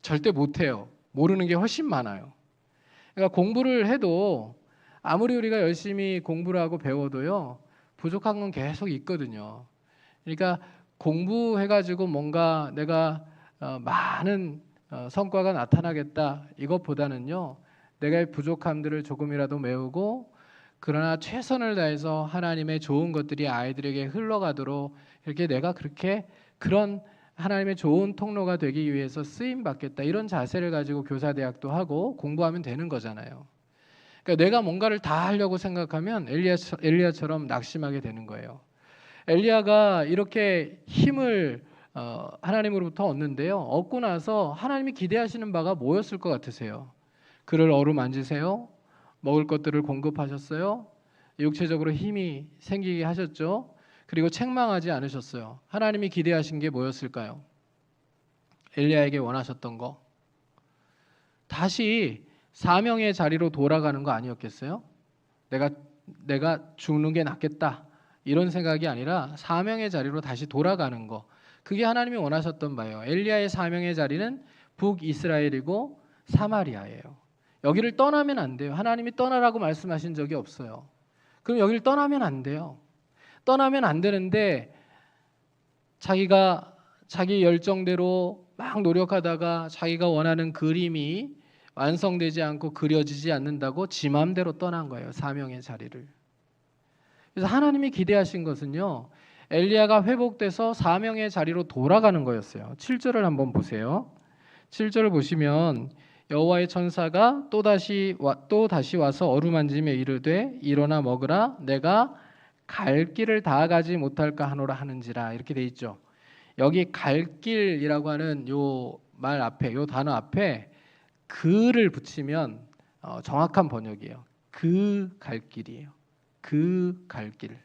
절대 못해요. 모르는 게 훨씬 많아요. 그러니까 공부를 해도 아무리 우리가 열심히 공부를 하고 배워도요. 부족한 건 계속 있거든요. 그러니까 공부해가지고 뭔가 내가 많은 성과가 나타나겠다 이것보다는요. 내가 부족함들을 조금이라도 메우고 그러나 최선을 다해서 하나님의 좋은 것들이 아이들에게 흘러가도록 이렇게 내가 그렇게 그런 하나님의 좋은 통로가 되기 위해서 쓰임 받겠다 이런 자세를 가지고 교사대학도 하고 공부하면 되는 거잖아요. 그러니까 내가 뭔가를 다 하려고 생각하면 엘리야처럼 낙심하게 되는 거예요. 엘리야가 이렇게 힘을 하나님으로부터 얻는데요. 얻고 나서 하나님이 기대하시는 바가 뭐였을 것 같으세요? 그를 어루만지세요? 먹을 것들을 공급하셨어요? 육체적으로 힘이 생기게 하셨죠? 그리고 책망하지 않으셨어요. 하나님이 기대하신 게 뭐였을까요? 엘리야에게 원하셨던 거. 다시 사명의 자리로 돌아가는 거 아니었겠어요? 내가 죽는 게 낫겠다. 이런 생각이 아니라 사명의 자리로 다시 돌아가는 거. 그게 하나님이 원하셨던 바예요. 엘리야의 사명의 자리는 북이스라엘이고 사마리아예요. 여기를 떠나면 안 돼요. 하나님이 떠나라고 말씀하신 적이 없어요. 그럼 여기를 떠나면 안 돼요. 떠나면 안 되는데 자기가 자기 열정대로 막 노력하다가 자기가 원하는 그림이 완성되지 않고 그려지지 않는다고 지 마음대로 떠난 거예요. 사명의 자리를. 그래서 하나님이 기대하신 것은요. 엘리야가 회복돼서 사명의 자리로 돌아가는 거였어요. 7절을 한번 보세요. 7절을 보시면 여호와의 천사가 또 다시 와서 어루만지며 이르되 일어나 먹으라 내가 갈 길을 다 가지 못할까 하노라 하는지라 이렇게 돼 있죠. 여기 갈 길이라고 하는 요 말 앞에 요 단어 앞에 그를 붙이면 정확한 번역이에요. 그 갈 길이에요. 그 갈 길.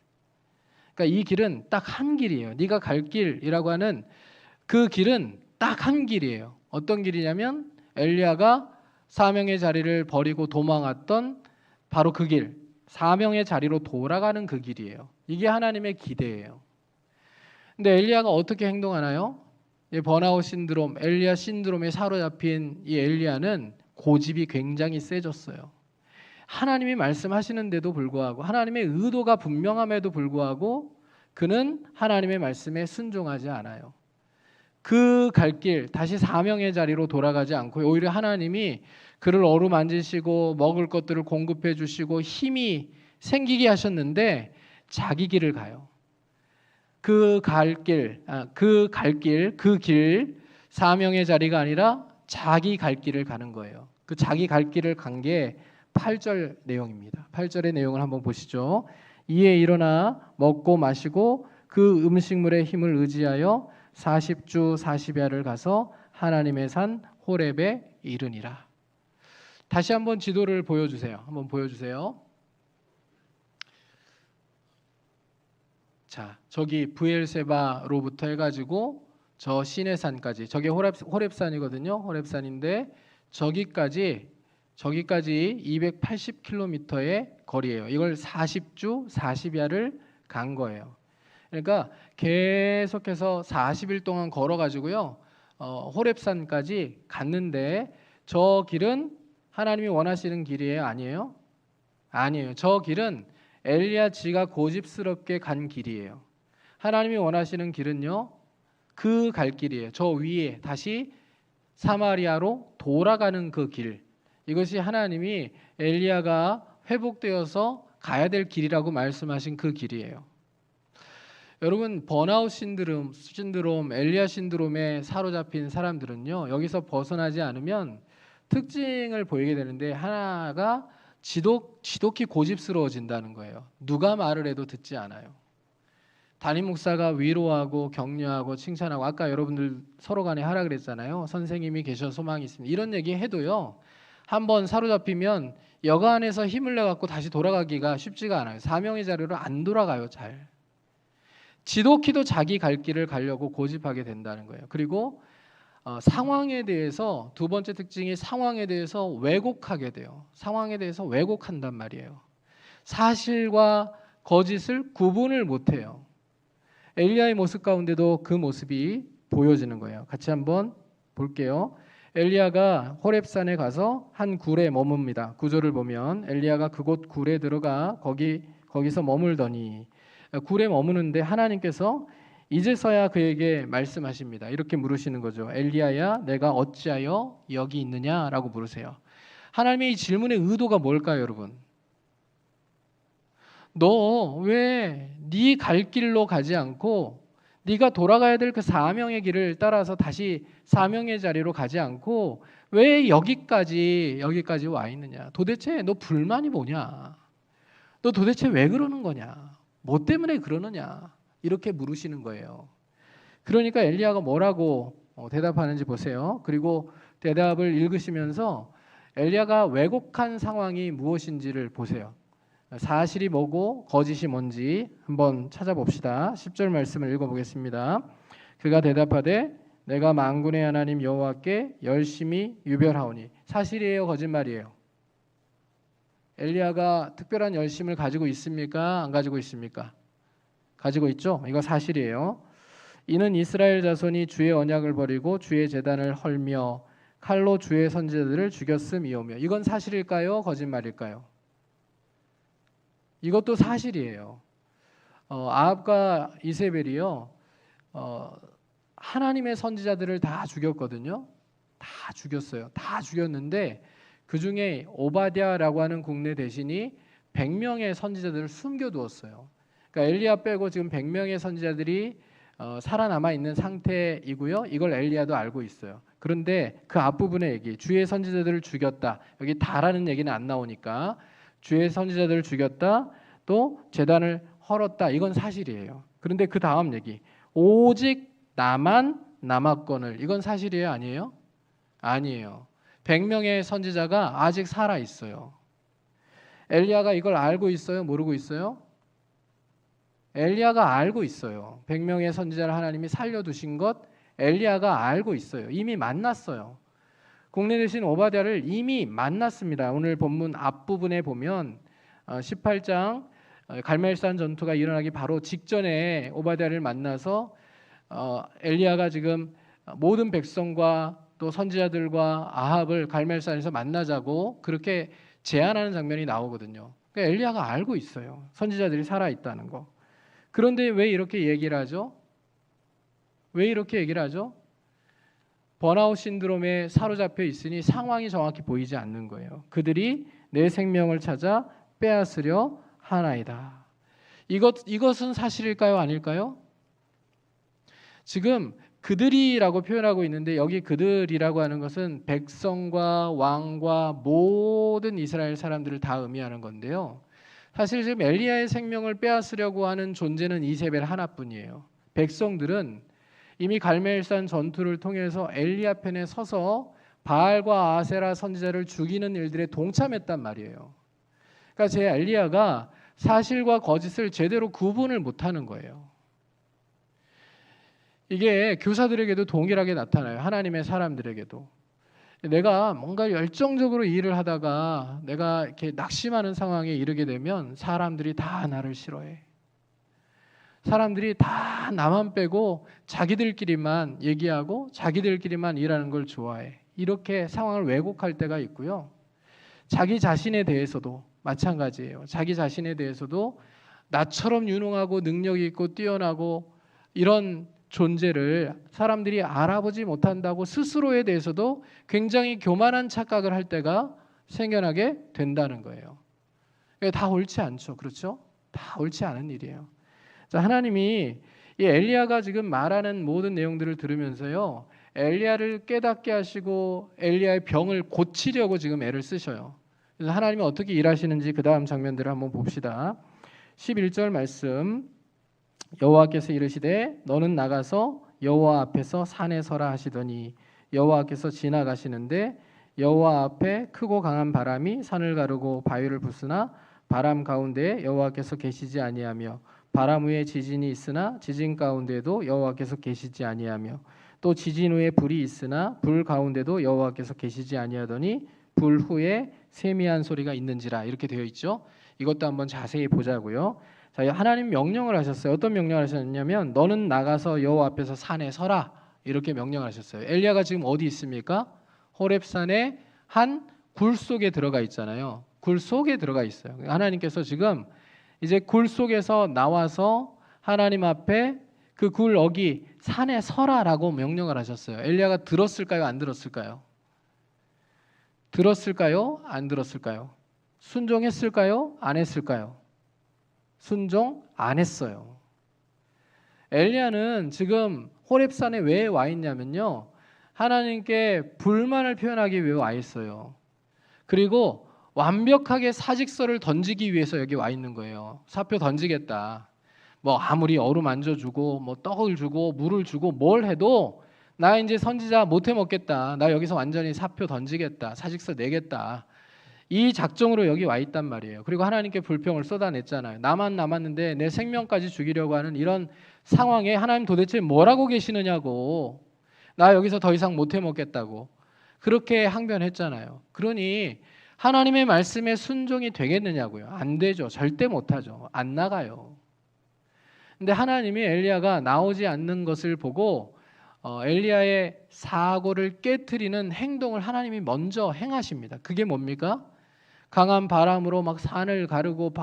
그러니까 이 길은 딱 한 길이에요. 네가 갈 길이라고 하는 그 길은 딱 한 길이에요. 어떤 길이냐면 엘리야가 사명의 자리를 버리고 도망왔던 바로 그 길, 사명의 자리로 돌아가는 그 길이에요. 이게 하나님의 기대예요. 근데 엘리야가 어떻게 행동하나요? 이 번아웃 신드롬, 엘리야 신드롬에 사로잡힌 이 엘리야는 고집이 굉장히 세졌어요. 하나님이 말씀하시는데도 불구하고 하나님의 의도가 분명함에도 불구하고 그는 하나님의 말씀에 순종하지 않아요. 그 갈 길, 다시 사명의 자리로 돌아가지 않고 오히려 하나님이 그를 어루만지시고 먹을 것들을 공급해 주시고 힘이 생기게 하셨는데 자기 길을 가요. 그 길, 사명의 자리가 아니라 자기 갈 길을 가는 거예요. 그 자기 갈 길을 간 게 8절 내용입니다. 8절의 내용을 한번 보시죠. 이에 일어나 먹고 마시고 그 음식물의 힘을 의지하여 40주 40야를 가서 하나님의 산 호렙에 이르니라. 다시 한번 지도를 보여주세요. 한번 보여주세요. 자, 저기 브엘세바로부터 해가지고 저 시내산까지, 저게 호렙산이거든요. 호렙산인데 저기까지 280km의 거리예요. 이걸 40주 40야를 간 거예요. 그러니까 계속해서 40일 동안 걸어가지고요. 호렙산까지 갔는데 저 길은 하나님이 원하시는 길이에요? 아니에요? 아니에요. 저 길은 엘리야 지가 고집스럽게 간 길이에요. 하나님이 원하시는 길은요. 그 갈 길이에요. 저 위에 다시 사마리아로 돌아가는 그 길. 이것이 하나님이 엘리야가 회복되어서 가야 될 길이라고 말씀하신 그 길이에요. 여러분 번아웃 신드롬, 엘리야 신드롬에 사로잡힌 사람들은요. 여기서 벗어나지 않으면 특징을 보이게 되는데 하나가 지독히 고집스러워진다는 거예요. 누가 말을 해도 듣지 않아요. 담임 목사가 위로하고 격려하고 칭찬하고 아까 여러분들 서로 간에 하라 그랬잖아요. 선생님이 계셔 소망이 있습니다. 이런 얘기 해도요. 한번 사로잡히면 여간에서 힘을 내갖고 다시 돌아가기가 쉽지가 않아요. 사명의 자리로 안 돌아가요. 잘. 지독히도 자기 갈 길을 가려고 고집하게 된다는 거예요. 그리고 상황에 대해서 두 번째 특징이 상황에 대해서 왜곡하게 돼요. 상황에 대해서 왜곡한단 말이에요. 사실과 거짓을 구분을 못해요. 엘리야의 모습 가운데도 그 모습이 보여지는 거예요. 같이 한번 볼게요. 엘리야가 호렙산에 가서 한 굴에 머뭅니다. 구절을 보면 엘리야가 그곳 굴에 들어가 거기서 머물더니 굴에 머무는데 하나님께서 이제서야 그에게 말씀하십니다. 이렇게 물으시는 거죠. 엘리야야 내가 어찌하여 여기 있느냐라고 물으세요. 하나님의 이 질문의 의도가 뭘까요, 여러분? 너 왜 네 갈 길로 가지 않고 네가 돌아가야 될 그 사명의 길을 따라서 다시 사명의 자리로 가지 않고 왜 여기까지 와 있느냐? 도대체 너 불만이 뭐냐? 너 도대체 왜 그러는 거냐? 뭐 때문에 그러느냐? 이렇게 물으시는 거예요. 그러니까 엘리야가 뭐라고 대답하는지 보세요. 그리고 대답을 읽으시면서 엘리야가 왜곡한 상황이 무엇인지를 보세요. 사실이 뭐고 거짓이 뭔지 한번 찾아봅시다. 10절 말씀을 읽어보겠습니다. 그가 대답하되 내가 만군의 하나님 여호와께 열심히 유별하오니. 사실이에요, 거짓말이에요? 엘리야가 특별한 열심을 가지고 있습니까? 안 가지고 있습니까? 가지고 있죠. 이거 사실이에요. 이는 이스라엘 자손이 주의 언약을 버리고 주의 제단을 헐며 칼로 주의 선지자들을 죽였음이오며. 이건 사실일까요? 거짓말일까요? 이것도 사실이에요. 아합과 이세벨이요, 하나님의 선지자들을 다 죽였거든요. 다 죽였어요. 다 죽였는데 그 중에 오바댜라고 하는 국내 대신이 100명의 선지자들을 숨겨두었어요. 그러니까 엘리야 빼고 지금 100명의 선지자들이 살아남아 있는 상태이고요. 이걸 엘리야도 알고 있어요. 그런데 그 앞부분의 얘기, 주의 선지자들을 죽였다. 여기 다라는 얘기는 안 나오니까 주의 선지자들을 죽였다, 또 제단을 헐었다. 이건 사실이에요. 그런데 그 다음 얘기, 오직 나만 남았거늘. 이건 사실이에요, 아니에요? 아니에요. 100명의 선지자가 아직 살아 있어요. 엘리야가 이걸 알고 있어요? 모르고 있어요? 엘리야가 알고 있어요. 100명의 선지자를 하나님이 살려두신 것 엘리야가 알고 있어요. 이미 만났어요. 국내 대신 오바댜를 이미 만났습니다. 오늘 본문 앞부분에 보면 18장 갈멜산 전투가 일어나기 바로 직전에 오바댜를 만나서 엘리야가 지금 모든 백성과 또 선지자들과 아합을 갈멜산에서 만나자고 그렇게 제안하는 장면이 나오거든요. 그러니까 엘리야가 알고 있어요. 선지자들이 살아있다는 거. 그런데 왜 이렇게 얘기를 하죠? 왜 이렇게 얘기를 하죠? 번아웃 신드롬에 사로잡혀 있으니 상황이 정확히 보이지 않는 거예요. 그들이 내 생명을 찾아 빼앗으려 하나이다. 이것은 사실일까요? 아닐까요? 지금 그들이라고 표현하고 있는데 여기 그들이라고 하는 것은 백성과 왕과 모든 이스라엘 사람들을 다 의미하는 건데요. 사실 지금 엘리야의 생명을 빼앗으려고 하는 존재는 이세벨 하나뿐이에요. 백성들은 이미 갈멜산 전투를 통해서 엘리야 편에 서서 바알과 아세라 선지자를 죽이는 일들에 동참했단 말이에요. 그러니까 제 엘리야가 사실과 거짓을 제대로 구분을 못하는 거예요. 이게 교사들에게도 동일하게 나타나요. 하나님의 사람들에게도. 내가 뭔가 열정적으로 일을 하다가 내가 이렇게 낙심하는 상황에 이르게 되면 사람들이 다 나를 싫어해. 사람들이 다 나만 빼고 자기들끼리만 얘기하고 자기들끼리만 일하는 걸 좋아해. 이렇게 상황을 왜곡할 때가 있고요. 자기 자신에 대해서도 마찬가지예요. 자기 자신에 대해서도 나처럼 유능하고 능력이 있고 뛰어나고 이런 존재를 사람들이 알아보지 못한다고 스스로에 대해서도 굉장히 교만한 착각을 할 때가 생겨나게 된다는 거예요. 다 옳지 않죠. 그렇죠? 다 옳지 않은 일이에요. 자, 하나님이 이 엘리야가 지금 말하는 모든 내용들을 들으면서요, 엘리야를 깨닫게 하시고 엘리야의 병을 고치려고 지금 애를 쓰셔요. 그래서 하나님이 어떻게 일하시는지 그 다음 장면들을 한번 봅시다. 11절 말씀, 여호와께서 이르시되 너는 나가서 여호와 앞에서 산에 서라 하시더니 여호와께서 지나가시는데 여호와 앞에 크고 강한 바람이 산을 가르고 바위를 부수나 바람 가운데에 여호와께서 계시지 아니하며 바람 후에 지진이 있으나 지진 가운데도 여호와께서 계시지 아니하며 또 지진 후에 불이 있으나 불 가운데도 여호와께서 계시지 아니하더니 불 후에 세미한 소리가 있는지라. 이렇게 되어 있죠. 이것도 한번 자세히 보자고요. 자, 하나님 명령을 하셨어요. 어떤 명령을 하셨냐면 너는 나가서 여호와 앞에서 산에 서라. 이렇게 명령을 하셨어요. 엘리야가 지금 어디 있습니까? 호렙산의 한 굴 속에 들어가 있잖아요. 굴 속에 들어가 있어요. 하나님께서 지금 이제 굴 속에서 나와서 하나님 앞에 그 굴 어기 산에 서라라고 명령을 하셨어요. 엘리야가 들었을까요? 안 들었을까요? 들었을까요? 안 들었을까요? 순종했을까요? 안 했을까요? 순종 안 했어요. 엘리야는 지금 호렙산에 왜 와 있냐면요, 하나님께 불만을 표현하기 위해 와 있어요. 그리고 완벽하게 사직서를 던지기 위해서 여기 와 있는 거예요. 사표 던지겠다. 뭐 아무리 어루만져 주고 뭐 떡을 주고 물을 주고 뭘 해도 나 이제 선지자 못해 먹겠다. 나 여기서 완전히 사표 던지겠다. 사직서 내겠다. 이 작정으로 여기 와 있단 말이에요. 그리고 하나님께 불평을 쏟아냈잖아요. 나만 남았는데 내 생명까지 죽이려고 하는 이런 상황에 하나님 도대체 뭐라고 계시느냐고. 나 여기서 더 이상 못해 먹겠다고. 그렇게 항변했잖아요. 그러니 하나님의 말씀에 순종이 되겠느냐고요. 안 되죠. 절대 못하죠. 안 나가요. 근데 하나님이 엘리야가 나오지 않는 것을 보고 엘리야의 사고를 깨트리는 행동을 하나님이 먼저 행하십니다. 그게 뭡니까? 강한 바람으로 막 산을 가르고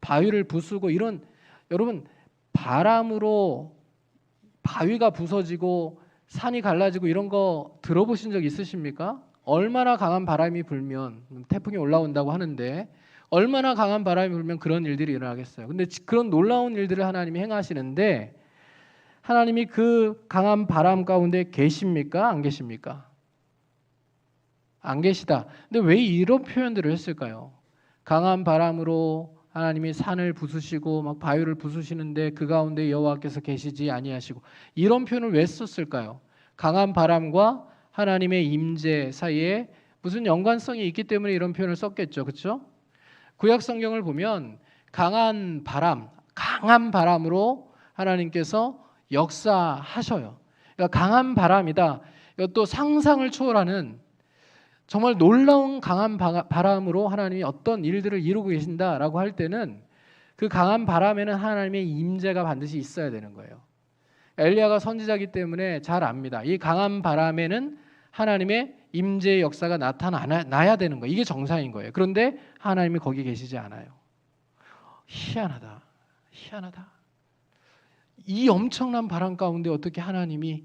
바위를 부수고 이런, 여러분 바람으로 바위가 부서지고 산이 갈라지고 이런 거 들어보신 적 있으십니까? 얼마나 강한 바람이 불면, 태풍이 올라온다고 하는데 얼마나 강한 바람이 불면 그런 일들이 일어나겠어요. 근데 그런 놀라운 일들을 하나님이 행하시는데 하나님이 그 강한 바람 가운데 계십니까? 안 계십니까? 안 계시다. 근데 왜 이런 표현들을 했을까요? 강한 바람으로 하나님이 산을 부수시고 막 바위를 부수시는데 그 가운데 여호와께서 계시지 아니하시고, 이런 표현을 왜 썼을까요? 강한 바람과 하나님의 임재 사이에 무슨 연관성이 있기 때문에 이런 표현을 썼겠죠. 그렇죠? 구약 성경을 보면 강한 바람으로 하나님께서 역사하셔요. 그러니까 강한 바람이다. 이것도 상상을 초월하는 정말 놀라운 강한 바람으로 하나님이 어떤 일들을 이루고 계신다라고 할 때는 그 강한 바람에는 하나님의 임재가 반드시 있어야 되는 거예요. 엘리야가 선지자이기 때문에 잘 압니다. 이 강한 바람에는 하나님의 임재의 역사가 나타나야 되는 거예요. 이게 정상인 거예요. 그런데 하나님이 거기 계시지 않아요. 희한하다. 이 엄청난 바람 가운데 어떻게 하나님이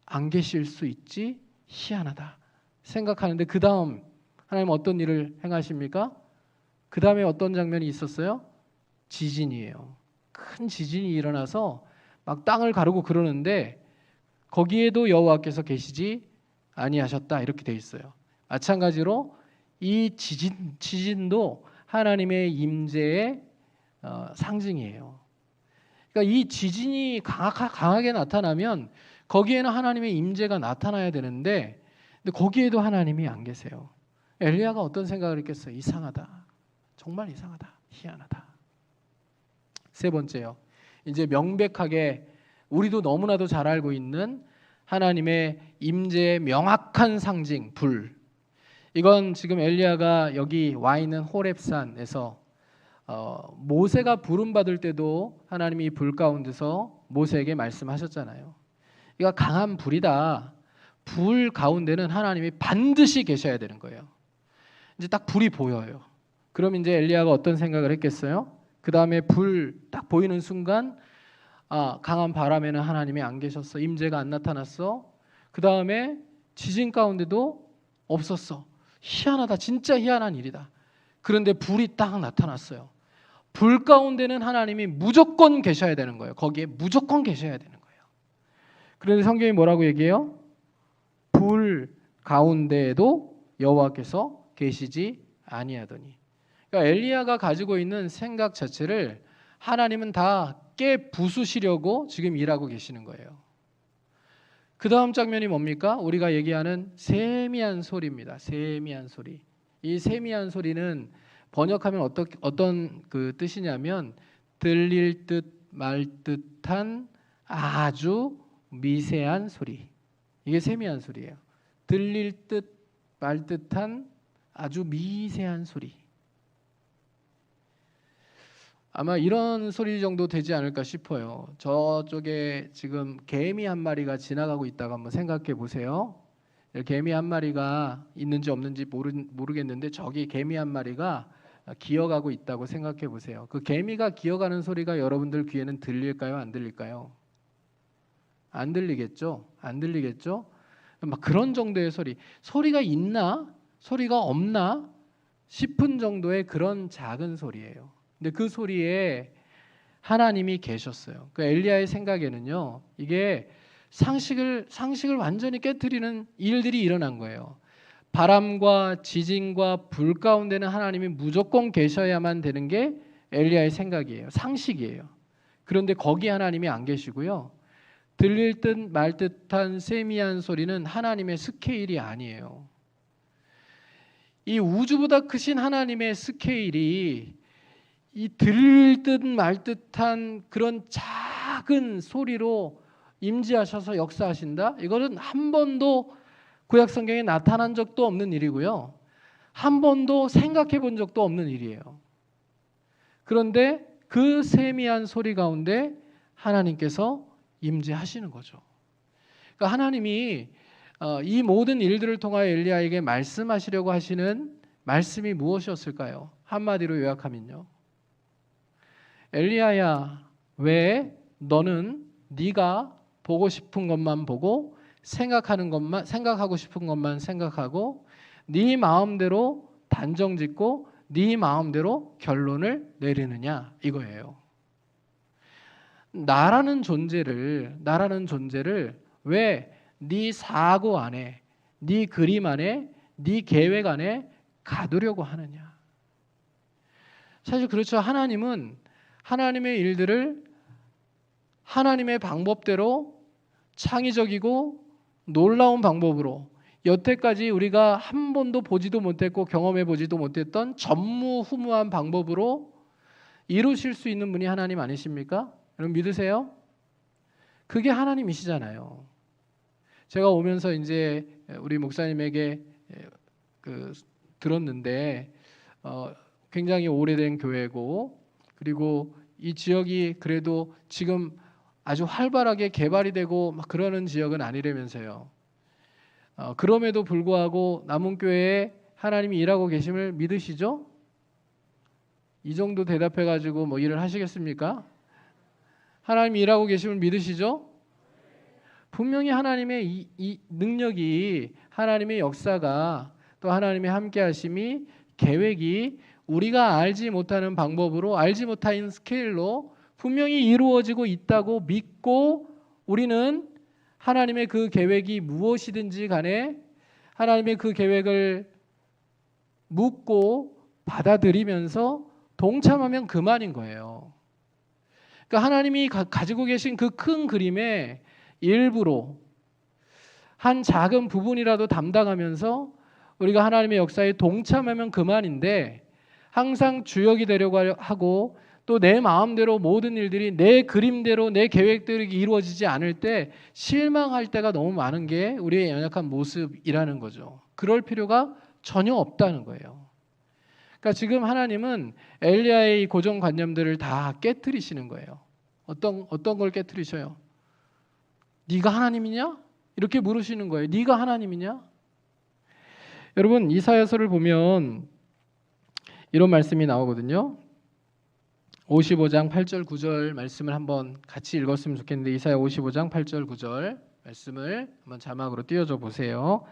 안 계실 수 있지? 희한하다 생각하는데 그 다음 하나님 어떤 일을 행하십니까? 그 다음에 어떤 장면이 있었어요? 지진이에요. 큰 지진이 일어나서 막 땅을 가르고 그러는데 거기에도 여호와께서 계시지 아니하셨다 이렇게 돼 있어요. 마찬가지로 이 지진도 하나님의 임재의 상징이에요. 그러니까 이 지진이 강하게 나타나면 거기에는 하나님의 임재가 나타나야 되는데 근데 거기에도 하나님이 안 계세요. 엘리야가 어떤 생각을 했겠어요? 이상하다. 정말 이상하다. 희한하다. 세 번째요. 이제 명백하게 우리도 너무나도 잘 알고 있는 하나님의 임재의 명확한 상징 불. 이건 지금 엘리야가 여기 와 있는 호렙산에서 모세가 부름 받을 때도 하나님이 불 가운데서 모세에게 말씀하셨잖아요. 이거 강한 불이다. 불 가운데는 하나님이 반드시 계셔야 되는 거예요. 이제 딱 불이 보여요. 그럼 이제 엘리야가 어떤 생각을 했겠어요? 그 다음에 불 딱 보이는 순간 강한 바람에는 하나님이 안 계셨어. 임재가 안 나타났어. 그 다음에 지진 가운데도 없었어. 희한하다. 진짜 희한한 일이다. 그런데 불이 딱 나타났어요. 불 가운데는 하나님이 무조건 계셔야 되는 거예요. 거기에 무조건 계셔야 되는 거예요. 그런데 성경이 뭐라고 얘기해요? 불 가운데에도 여호와께서 계시지 아니하더니. 그러니까 엘리야가 가지고 있는 생각 자체를 하나님은 다 깨부수시려고 지금 일하고 계시는 거예요. 그 다음 장면이 뭡니까? 우리가 얘기하는 세미한 소리입니다. 세미한 소리. 이 세미한 소리는 번역하면 어떤 그 뜻이냐면 들릴 듯 말 듯한 아주 미세한 소리. 이게 세미한 소리예요. 들릴 듯 말 듯한 아주 미세한 소리. 아마 이런 소리 정도 되지 않을까 싶어요. 저쪽에 지금 개미 한 마리가 지나가고 있다고 한번 생각해 보세요. 개미 한 마리가 있는지 없는지 모르겠는데 저기 개미 한 마리가 기어가고 있다고 생각해 보세요. 그 개미가 기어가는 소리가 여러분들 귀에는 들릴까요? 안 들릴까요? 안 들리겠죠? 안 들리겠죠? 막 그런 정도의 소리가 있나? 소리가 없나? 싶은 정도의 그런 작은 소리예요. 근데 그 소리에 하나님이 계셨어요. 그 엘리야의 생각에는요, 이게 상식을 완전히 깨트리는 일들이 일어난 거예요. 바람과 지진과 불 가운데는 하나님이 무조건 계셔야만 되는 게 엘리야의 생각이에요. 상식이에요. 그런데 거기 하나님이 안 계시고요. 들릴 듯 말 듯한 세미한 소리는 하나님의 스케일이 아니에요. 이 우주보다 크신 하나님의 스케일이 이 들릴 듯 말 듯한 그런 작은 소리로 임재하셔서 역사하신다? 이거는 한 번도 구약 성경에 나타난 적도 없는 일이고요. 한 번도 생각해 본 적도 없는 일이에요. 그런데 그 세미한 소리 가운데 하나님께서 임재하시는 거죠. 그러니까 하나님이 이 모든 일들을 통하여 엘리야에게 말씀하시려고 하시는 말씀이 무엇이었을까요? 한마디로 요약하면요. 엘리야야, 왜 너는 네가 보고 싶은 것만 보고 생각하고 싶은 것만 생각하고 네 마음대로 단정짓고 네 마음대로 결론을 내리느냐 이거예요. 나라는 존재를 왜 네 사고 안에, 네 그림 안에, 네 계획 안에 가두려고 하느냐. 사실 그렇죠. 하나님은 하나님의 일들을 하나님의 방법대로 창의적이고 놀라운 방법으로 여태까지 우리가 한 번도 보지도 못했고 경험해 보지도 못했던 전무후무한 방법으로 이루실 수 있는 분이 하나님 아니십니까? 여러분 믿으세요? 그게 하나님이시잖아요. 제가 오면서 이제 우리 목사님에게 들었는데 굉장히 오래된 교회고 그리고 이 지역이 그래도 지금 아주 활발하게 개발이 되고 막 그러는 지역은 아니라면서요. 그럼에도 불구하고 남은교회에 하나님이 일하고 계심을 믿으시죠? 이 정도 대답해가지고 뭐 일을 하시겠습니까? 하나님이 일하고 계심을 믿으시죠? 분명히 하나님의 이 능력이 하나님의 역사가 또 하나님의 함께하심이 계획이 우리가 알지 못하는 방법으로 알지 못하는 스케일로 분명히 이루어지고 있다고 믿고 우리는 하나님의 그 계획이 무엇이든지 간에 하나님의 그 계획을 묻고 받아들이면서 동참하면 그만인 거예요. 그러니까 하나님이 가지고 계신 그 큰 그림의 일부로 한 작은 부분이라도 담당하면서 우리가 하나님의 역사에 동참하면 그만인데 항상 주역이 되려고 하고 또 내 마음대로 모든 일들이 내 그림대로 내 계획대로 이루어지지 않을 때 실망할 때가 너무 많은 게 우리의 연약한 모습이라는 거죠. 그럴 필요가 전혀 없다는 거예요. 그러니까 지금 하나님은 엘리야의 고정관념들을 다 깨트리시는 거예요. 어떤 걸 깨트리셔요? 네가 하나님이냐? 이렇게 물으시는 거예요. 네가 하나님이냐? 여러분 이사야서를 보면 이런 말씀이 나오거든요. 55장 8절 9절 말씀을 한번 같이 읽었으면 좋겠는데 이사야 55장 8절 9절 말씀을 한번 자막으로 띄워줘 보세요.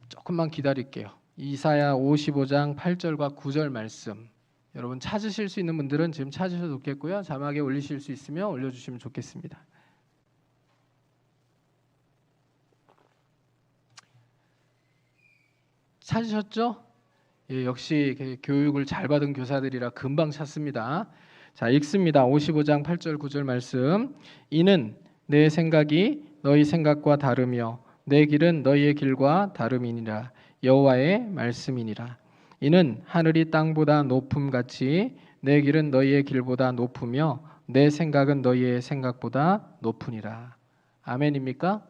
조금만 기다릴게요. 이사야 55장 8절과 9절 말씀 여러분 찾으실 수 있는 분들은 지금 찾으셔도 좋겠고요. 자막에 올리실 수 있으면 올려주시면 좋겠습니다. 찾으셨죠? 예, 역시 교육을 잘 받은 교사들이라 금방 찾습니다. 자, 읽습니다. 55장 8절 9절 말씀. 이는 내 생각이 너희 생각과 다르며 내 길은 너희의 길과 다름이니라. 여호와의 말씀이니라. 이는 하늘이 땅보다 높음같이 내 길은 너희의 길보다 높으며 내 생각은 너희의 생각보다 높으니라. 아멘입니까?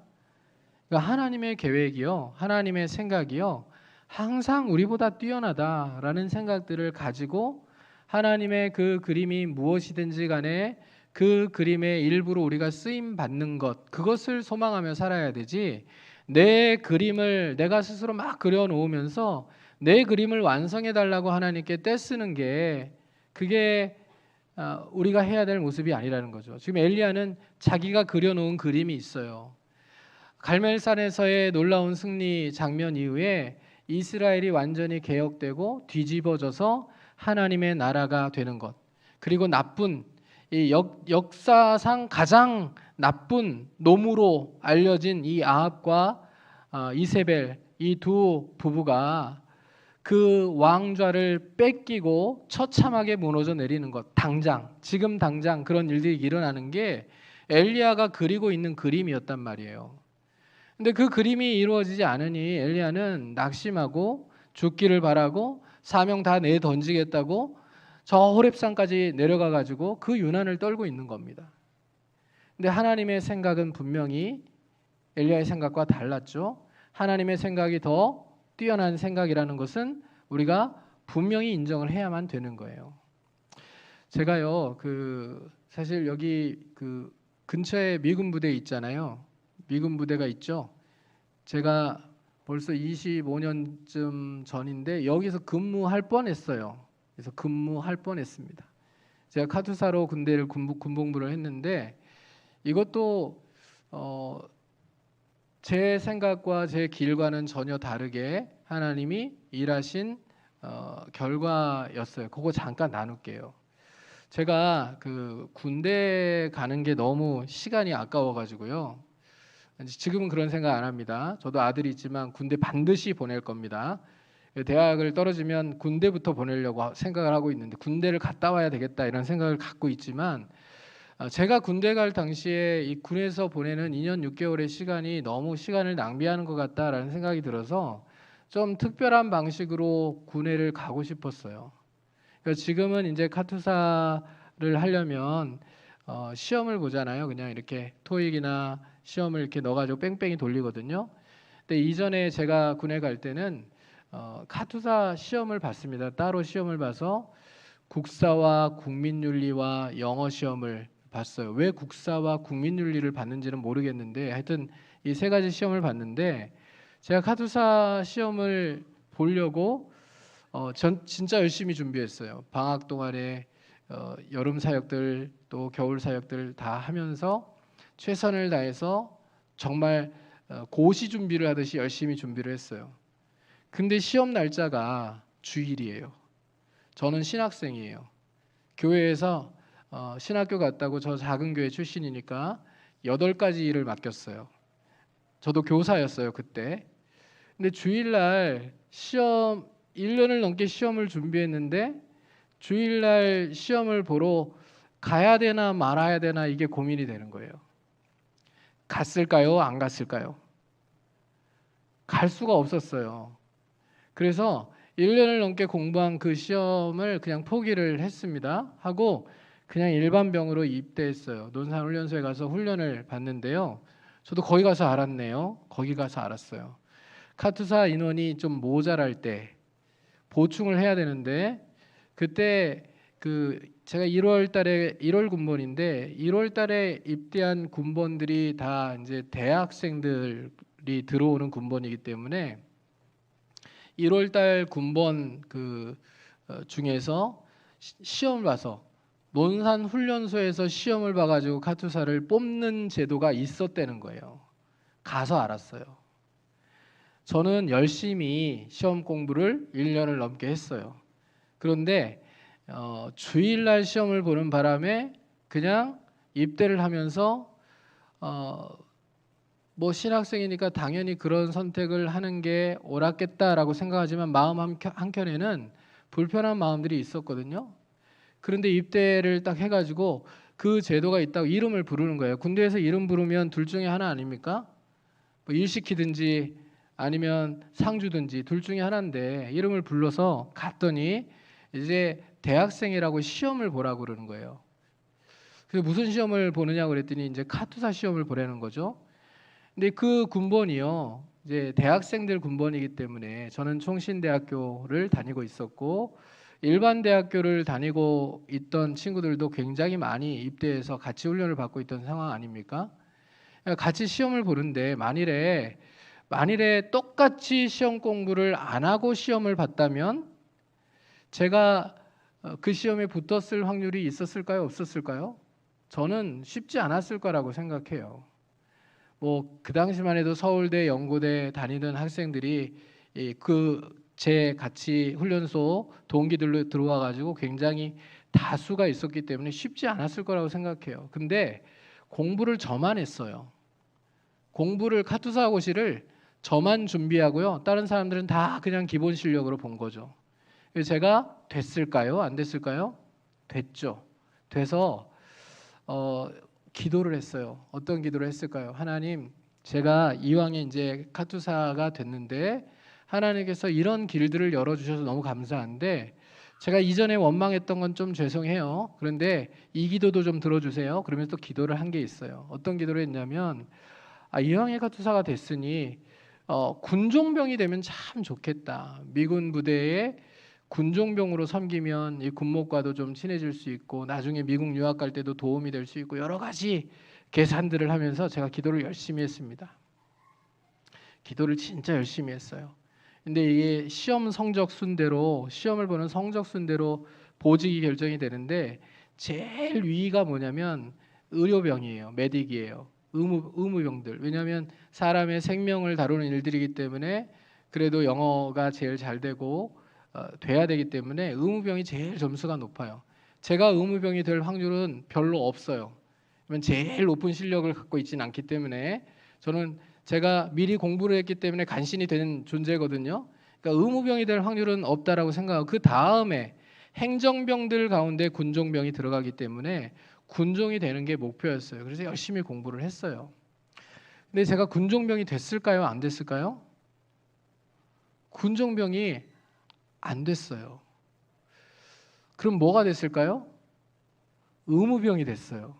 그러니까 하나님의 계획이요, 하나님의 생각이요, 항상 우리보다 뛰어나다라는 생각들을 가지고 하나님의 그 그림이 무엇이든지 간에 그 그림의 일부로 우리가 쓰임 받는 것, 그것을 소망하며 살아야 되지. 내 그림을 내가 스스로 막 그려놓으면서 내 그림을 완성해 달라고 하나님께 떼쓰는 게 그게 우리가 해야 될 모습이 아니라는 거죠. 지금 엘리야는 자기가 그려놓은 그림이 있어요. 갈멜산에서의 놀라운 승리 장면 이후에 이스라엘이 완전히 개혁되고 뒤집어져서 하나님의 나라가 되는 것, 그리고 나쁜 이 역사상 가장 나쁜 노무로 알려진 이 아합과 이세벨 이 두 부부가 그 왕좌를 뺏기고 처참하게 무너져 내리는 것, 당장 지금 당장 그런 일들이 일어나는 게 엘리야가 그리고 있는 그림이었단 말이에요. 근데 그 그림이 이루어지지 않으니 엘리야는 낙심하고 죽기를 바라고 사명 다 내던지겠다고 저 호렙산까지 내려가 가지고 그 유난을 떨고 있는 겁니다. 근데 하나님의 생각은 분명히 엘리야의 생각과 달랐죠. 하나님의 생각이 더 뛰어난 생각이라는 것은 우리가 분명히 인정을 해야만 되는 거예요. 제가요, 사실 여기 근처에 미군 부대 있잖아요. 미군 부대가 있죠. 제가 벌써 25년쯤 전인데 여기서 근무할 뻔했어요. 그래서 근무할 뻔했습니다. 제가 카투사로 군대를 군복무를 했는데 이것도 제 생각과 제 길과는 전혀 다르게 하나님이 일하신 결과였어요. 그거 잠깐 나눌게요. 제가 군대 가는 게 너무 시간이 아까워가지고요. 지금은 그런 생각 안 합니다. 저도 아들이 있지만 군대 반드시 보낼 겁니다. 대학을 떨어지면 군대부터 보내려고 생각을 하고 있는데 군대를 갔다 와야 되겠다 이런 생각을 갖고 있지만 제가 군대 갈 당시에 이 군에서 보내는 2년 6개월의 시간이 너무 시간을 낭비하는 것 같다라는 생각이 들어서 좀 특별한 방식으로 군대를 가고 싶었어요. 그러니까 지금은 이제 카투사를 하려면 시험을 보잖아요. 그냥 이렇게 토익이나 시험을 이렇게 넣어가지고 뺑뺑이 돌리거든요. 근데 이전에 제가 군에 갈 때는 카투사 시험을 봤습니다. 따로 시험을 봐서 국사와 국민윤리와 영어 시험을 봤어요. 왜 국사와 국민윤리를 봤는지는 모르겠는데 하여튼 이 세 가지 시험을 봤는데 제가 카투사 시험을 보려고 전 진짜 열심히 준비했어요. 방학 동안에 여름 사역들 또 겨울 사역들 다 하면서 최선을 다해서 정말 고시 준비를 하듯이 열심히 준비를 했어요. 근데 시험 날짜가 주일이에요. 저는 신학생이에요. 교회에서 신학교 갔다고 저 작은 교회 출신이니까 8가지 일을 맡겼어요. 저도 교사였어요 그때. 근데 주일날 시험 1년을 넘게 시험을 준비했는데 주일날 시험을 보러 가야 되나 말아야 되나 이게 고민이 되는 거예요. 갔을까요? 안 갔을까요? 갈 수가 없었어요. 그래서 1년을 넘게 공부한 그 시험을 그냥 포기를 했습니다. 하고 그냥 일반병으로 입대했어요. 논산훈련소에 가서 훈련을 받는데요. 저도 거기 가서 알았네요. 거기 가서 알았어요. 카투사 인원이 좀 모자랄 때 보충을 해야 되는데 그때 제가 1월 군번인데 1월 달에 입대한 군번들이 다 이제 대학생들이 들어오는 군번이기 때문에 1월 달 군번 중에서 시험을 봐서 논산 훈련소에서 시험을 봐가지고 카투사를 뽑는 제도가 있었다는 거예요. 가서 알았어요. 저는 열심히 시험 공부를 1년을 넘게 했어요. 그런데 주일날 시험을 보는 바람에 그냥 입대를 하면서 뭐 신학생이니까 당연히 그런 선택을 하는 게 옳았겠다라고 생각하지만 마음 한켠에는 불편한 마음들이 있었거든요. 그런데 입대를 딱 해가지고 그 제도가 있다고 이름을 부르는 거예요. 군대에서 이름 부르면 둘 중에 하나 아닙니까? 뭐 일시키든지 아니면 상 주든지 둘 중에 하나인데 이름을 불러서 갔더니 이제 대학생이라고 시험을 보라고 그러는 거예요. 그래서 무슨 시험을 보느냐고 그랬더니 이제 카투사 시험을 보라는 거죠. 근데 그 군번이요, 이제 대학생들 군번이기 때문에 저는 총신대학교를 다니고 있었고 일반 대학교를 다니고 있던 친구들도 굉장히 많이 입대해서 같이 훈련을 받고 있던 상황 아닙니까? 같이 시험을 보는데 만일에 똑같이 시험 공부를 안 하고 시험을 봤다면 제가 그 시험에 붙었을 확률이 있었을까요? 없었을까요? 저는 쉽지 않았을 거라고 생각해요. 뭐 그 당시만 해도 서울대, 연고대 다니던 학생들이 제 같이 훈련소 동기들로 들어와 가지고 굉장히 다수가 있었기 때문에 쉽지 않았을 거라고 생각해요. 근데 공부를 저만 했어요. 공부를 카투사 고시를 저만 준비하고요. 다른 사람들은 다 그냥 기본 실력으로 본 거죠. 그래서 제가 됐을까요? 안 됐을까요? 됐죠. 돼서 기도를 했어요. 어떤 기도를 했을까요? 하나님, 제가 이왕에 이제 카투사가 됐는데 하나님께서 이런 길들을 열어주셔서 너무 감사한데 제가 이전에 원망했던 건 좀 죄송해요. 그런데 이 기도도 좀 들어주세요. 그러면서 또 기도를 한 게 있어요. 어떤 기도를 했냐면 이왕에 카투사가 됐으니 군종병이 되면 참 좋겠다. 미군 부대에 군종병으로 섬기면 이 군목과도 좀 친해질 수 있고 나중에 미국 유학 갈 때도 도움이 될 수 있고 여러 가지 계산들을 하면서 제가 기도를 열심히 했습니다. 기도를 진짜 열심히 했어요. 근데 이게 시험 성적 순대로 시험을 보는 성적 순대로 보직이 결정이 되는데 제일 위가 뭐냐면 의료병이에요. 메딕이에요. 의무병들. 왜냐하면 사람의 생명을 다루는 일들이기 때문에 그래도 영어가 제일 잘 되고 돼야 되기 때문에 의무병이 제일 점수가 높아요. 제가 의무병이 될 확률은 별로 없어요. 왜냐면 제일 높은 실력을 갖고 있지는 않기 때문에 저는 제가 미리 공부를 했기 때문에 간신히 되는 존재거든요. 그러니까 의무병이 될 확률은 없다라고 생각하고 그 다음에 행정병들 가운데 군종병이 들어가기 때문에 군종이 되는 게 목표였어요. 그래서 열심히 공부를 했어요. 근데 제가 군종병이 됐을까요? 안 됐을까요? 군종병이 안 됐어요. 그럼 뭐가 됐을까요? 의무병이 됐어요.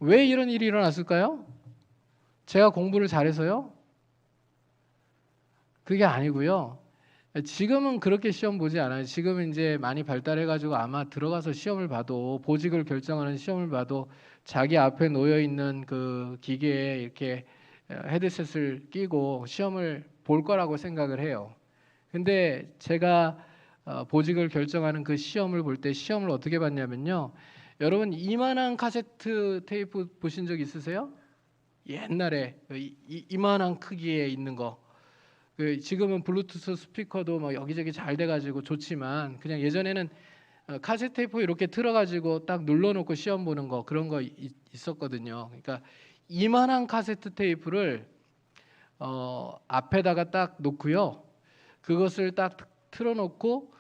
왜 이런 일이 일어났을까요? 제가 공부를 잘해서요? 그게 아니고요. 지금은 그렇게 시험 보지 않아요. 지금은 이제 많이 발달해가지고 아마 들어가서 시험을 봐도 보직을 결정하는 시험을 봐도 자기 앞에 놓여 있는 그 기계에 이렇게 헤드셋을 끼고 시험을 볼 거라고 생각을 해요. 근데 제가 보직을 결정하는 그 시험을 볼 때 시험을 어떻게 봤냐면요. 여러분 이만한 카세트 테이프 보신 적 있으세요? 옛날에 이만한 크기에 있는 거. 지금은 블루투스 스피커도 막 여기저기 잘 돼가지고 좋지만 그냥 예전에는 카세트 테이프 이렇게 틀어가지고 딱 눌러놓고 시험 보는 거 그런 거 있었거든요. 그러니까 이만한 카세트 테이프를 앞에다가 딱 놓고요. 그것을 딱 틀어놓고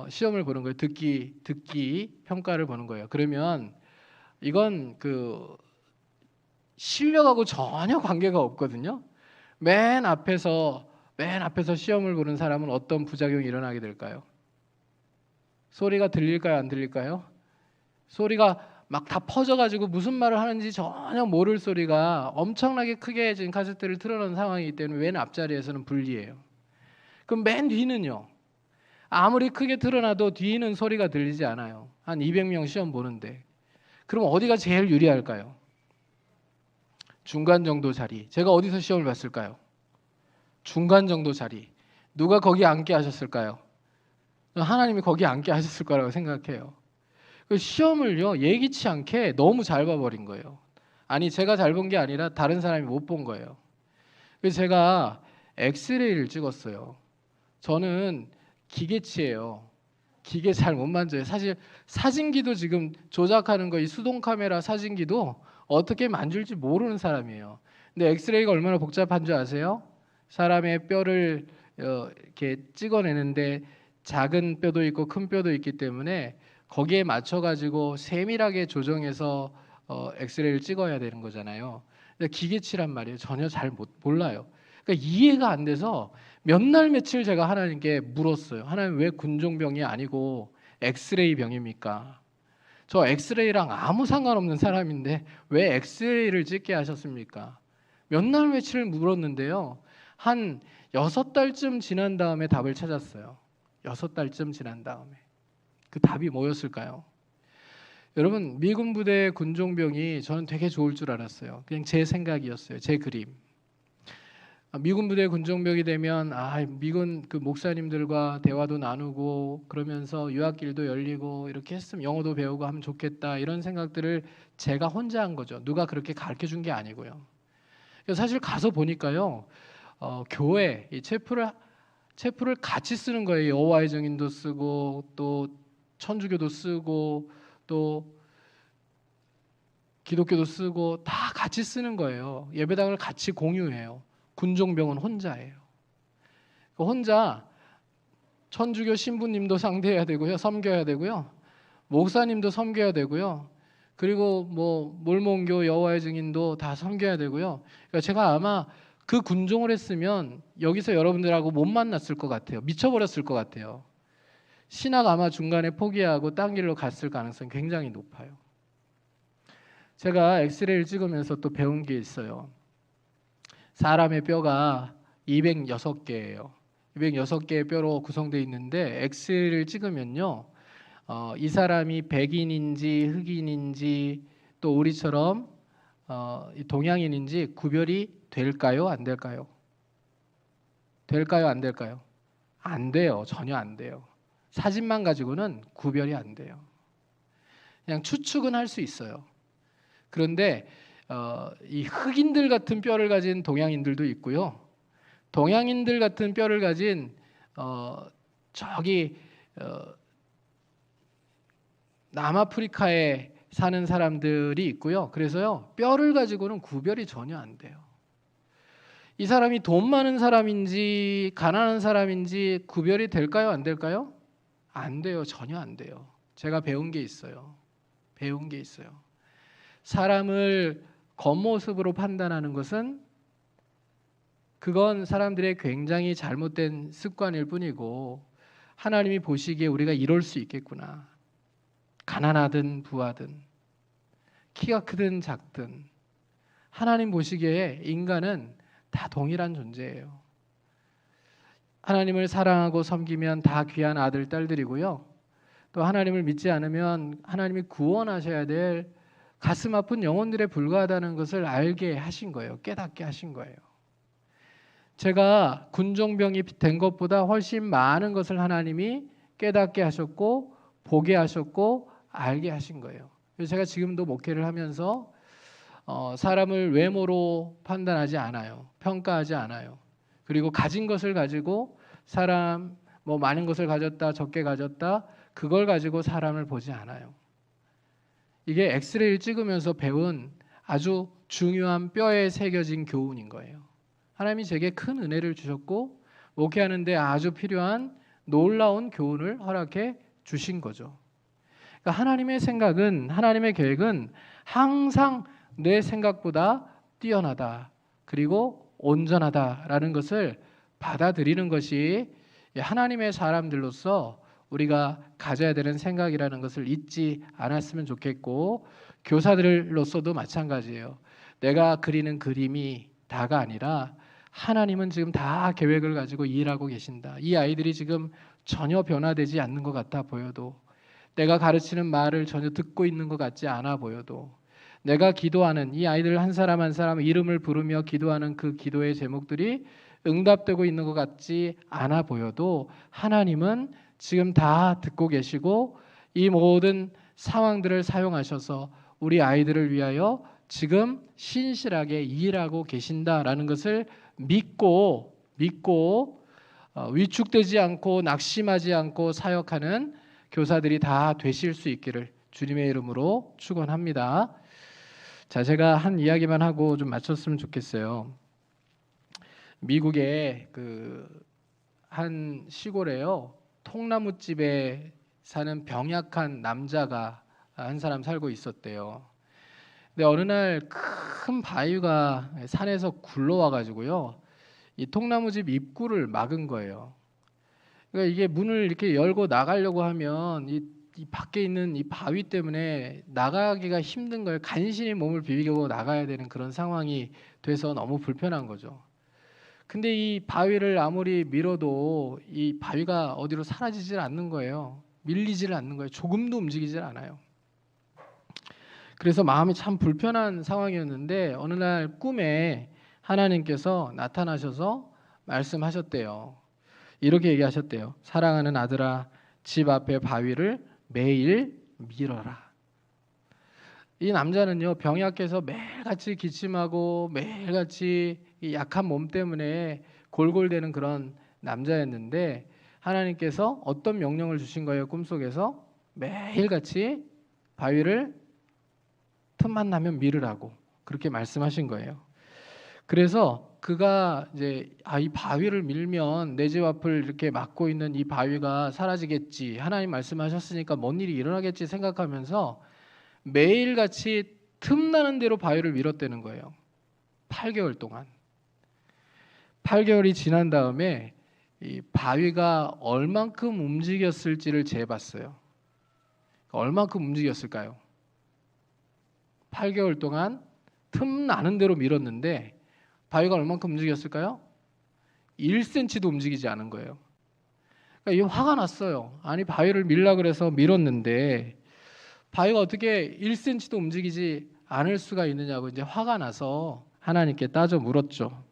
시험을 보는 거예요. 듣기 평가를 보는 거예요. 그러면 이건 그 실력하고 전혀 관계가 없거든요. 맨 앞에서 시험을 보는 사람은 어떤 부작용이 일어나게 될까요? 소리가 들릴까요? 안 들릴까요? 소리가 막 다 퍼져가지고 무슨 말을 하는지 전혀 모를 소리가 엄청나게 크게 지금 카세트를 틀어놓은 상황이기 때문에 맨 앞자리에서는 불리해요. 그럼 맨 뒤는요? 아무리 크게 틀어놔도 뒤는 소리가 들리지 않아요. 한 200명 시험 보는데. 그럼 어디가 제일 유리할까요? 중간 정도 자리. 제가 어디서 시험을 봤을까요? 중간 정도 자리. 누가 거기 앉게 하셨을까요? 하나님이 거기 앉게 하셨을 거라고 생각해요. 시험을요 예기치 않게 너무 잘 봐버린 거예요. 아니 제가 잘 본 게 아니라 다른 사람이 못 본 거예요. 그래서 제가 엑스레이를 찍었어요. 저는 기계치예요. 기계 잘 못 만져요. 사실 사진기도 지금 조작하는 거 이 수동 카메라 사진기도 어떻게 만질지 모르는 사람이에요. 근데 엑스레이가 얼마나 복잡한 줄 아세요? 사람의 뼈를 이렇게 찍어내는데 작은 뼈도 있고 큰 뼈도 있기 때문에 거기에 맞춰가지고 세밀하게 조정해서 엑스레이를 찍어야 되는 거잖아요. 기계치란 말이에요. 전혀 잘 몰라요. 그러니까 이해가 안 돼서 몇 날 며칠 제가 하나님께 물었어요. 하나님 왜 군종병이 아니고 엑스레이 병입니까? 저 엑스레이랑 아무 상관없는 사람인데 왜 엑스레이를 찍게 하셨습니까? 몇 날 며칠 물었는데요. 한 6달쯤 지난 다음에 답을 찾았어요. 6달쯤 지난 다음에. 그 답이 뭐였을까요? 여러분 미군 부대 군종병이 저는 되게 좋을 줄 알았어요. 그냥 제 생각이었어요. 제 그림. 미군 부대 군종병이 되면 미군 그 목사님들과 대화도 나누고 그러면서 유학길도 열리고 이렇게 했으면 영어도 배우고 하면 좋겠다 이런 생각들을 제가 혼자 한 거죠. 누가 그렇게 가르쳐 준 게 아니고요. 사실 가서 보니까요. 교회 이 체프를 같이 쓰는 거예요. 여호와의 증인도 쓰고 또 천주교도 쓰고 또 기독교도 쓰고 다 같이 쓰는 거예요. 예배당을 같이 공유해요. 군종병은 혼자예요. 혼자 천주교 신부님도 상대해야 되고요. 섬겨야 되고요. 목사님도 섬겨야 되고요. 그리고 뭐 몰몬교 여호와의 증인도 다 섬겨야 되고요. 그러니까 제가 아마 그 군종을 했으면 여기서 여러분들하고 못 만났을 것 같아요. 미쳐버렸을 것 같아요. 신학 아마 중간에 포기하고 딴 길로 갔을 가능성이 굉장히 높아요. 제가 엑스레이를 찍으면서 또 배운 게 있어요. 사람의 뼈가 206개예요. 206개의 뼈로 구성되어 있는데 엑스레이를 찍으면요, 이 사람이 백인인지 흑인인지 또 우리처럼 동양인인지 구별이 될까요? 안 될까요? 될까요? 안 될까요? 안 돼요. 전혀 안 돼요. 사진만 가지고는 구별이 안 돼요. 그냥 추측은 할 수 있어요. 그런데 이 흑인들 같은 뼈를 가진 동양인들도 있고요. 동양인들 같은 뼈를 가진 남아프리카에 사는 사람들이 있고요. 그래서요, 뼈를 가지고는 구별이 전혀 안 돼요. 이 사람이 돈 많은 사람인지 가난한 사람인지 구별이 될까요? 안 될까요? 안 돼요. 전혀 안 돼요. 제가 배운 게 있어요. 사람을 겉모습으로 판단하는 것은 그건 사람들의 굉장히 잘못된 습관일 뿐이고, 하나님이 보시기에 우리가 이럴 수 있겠구나. 가난하든 부하든 키가 크든 작든 하나님 보시기에 인간은 다 동일한 존재예요. 하나님을 사랑하고 섬기면 다 귀한 아들 딸들이고요. 또 하나님을 믿지 않으면 하나님이 구원하셔야 될 가슴 아픈 영혼들에 불과하다는 것을 알게 하신 거예요. 깨닫게 하신 거예요. 제가 군종병이 된 것보다 훨씬 많은 것을 하나님이 깨닫게 하셨고 보게 하셨고 알게 하신 거예요. 그래서 제가 지금도 목회를 하면서 사람을 외모로 판단하지 않아요. 평가하지 않아요. 그리고 가진 것을 가지고 사람 뭐 많은 것을 가졌다 적게 가졌다 그걸 가지고 사람을 보지 않아요. 이게 엑스레이를 찍으면서 배운 아주 중요한 뼈에 새겨진 교훈인 거예요. 하나님이 제게 큰 은혜를 주셨고 목회하는데 아주 필요한 놀라운 교훈을 허락해 주신 거죠. 그러니까 하나님의 생각은, 하나님의 계획은 항상 내 생각보다 뛰어나다 그리고 온전하다라는 것을 받아들이는 것이 하나님의 사람들로서 우리가 가져야 되는 생각이라는 것을 잊지 않았으면 좋겠고, 교사들로서도 마찬가지예요. 내가 그리는 그림이 다가 아니라 하나님은 지금 다 계획을 가지고 일하고 계신다. 이 아이들이 지금 전혀 변화되지 않는 것 같아 보여도, 내가 가르치는 말을 전혀 듣고 있는 것 같지 않아 보여도, 내가 기도하는 이 아이들 한 사람 한 사람 이름을 부르며 기도하는 그 기도의 제목들이 응답되고 있는 것 같지 않아 보여도 하나님은 지금 다 듣고 계시고 이 모든 상황들을 사용하셔서 우리 아이들을 위하여 지금 신실하게 일하고 계신다라는 것을 믿고 위축되지 않고 낙심하지 않고 사역하는 교사들이 다 되실 수 있기를 주님의 이름으로 축원합니다. 자, 제가 한 이야기만 하고 좀 마쳤으면 좋겠어요. 미국의 한 시골에요, 통나무집에 사는 병약한 남자가 한 사람 살고 있었대요. 근데 어느 날 큰 바위가 산에서 굴러와 가지고요, 이 통나무집 입구를 막은 거예요. 그러니까 이게 문을 이렇게 열고 나가려고 하면 이 밖에 있는 이 바위 때문에 나가기가 힘든 거예요. 간신히 몸을 비비고 나가야 되는 그런 상황이 돼서 너무 불편한 거죠. 근데 이 바위를 아무리 밀어도 이 바위가 어디로 사라지질 않는 거예요. 밀리질 않는 거예요. 조금도 움직이질 않아요. 그래서 마음이 참 불편한 상황이었는데 어느 날 꿈에 하나님께서 나타나셔서 말씀하셨대요. 이렇게 얘기하셨대요. 사랑하는 아들아, 집 앞에 바위를 매일 밀어라. 이 남자는요, 병약해서 매일같이 기침하고 매일같이 이 약한 몸 때문에 골골대는 그런 남자였는데 하나님께서 어떤 명령을 주신 거예요? 꿈속에서 매일같이 바위를 틈만 나면 밀으라고. 그렇게 말씀하신 거예요. 그래서 그가 이제 이 바위를 밀면 내 집 앞을 이렇게 막고 있는 이 바위가 사라지겠지. 하나님 말씀하셨으니까 뭔 일이 일어나겠지 생각하면서 매일같이 틈나는 대로 바위를 밀었다는 거예요. 8개월 동안. 8개월이 지난 다음에 이 바위가 얼만큼 움직였을지를 재봤어요. 얼만큼 움직였을까요? 8개월 동안 틈나는 대로 밀었는데 바위가 얼만큼 움직였을까요? 1cm도 움직이지 않은 거예요. 그러니까 이게 화가 났어요. 아니 바위를 밀라 그래서 밀었는데 바위가 어떻게 1cm도 움직이지 않을 수가 있느냐고 이제 화가 나서 하나님께 따져 물었죠.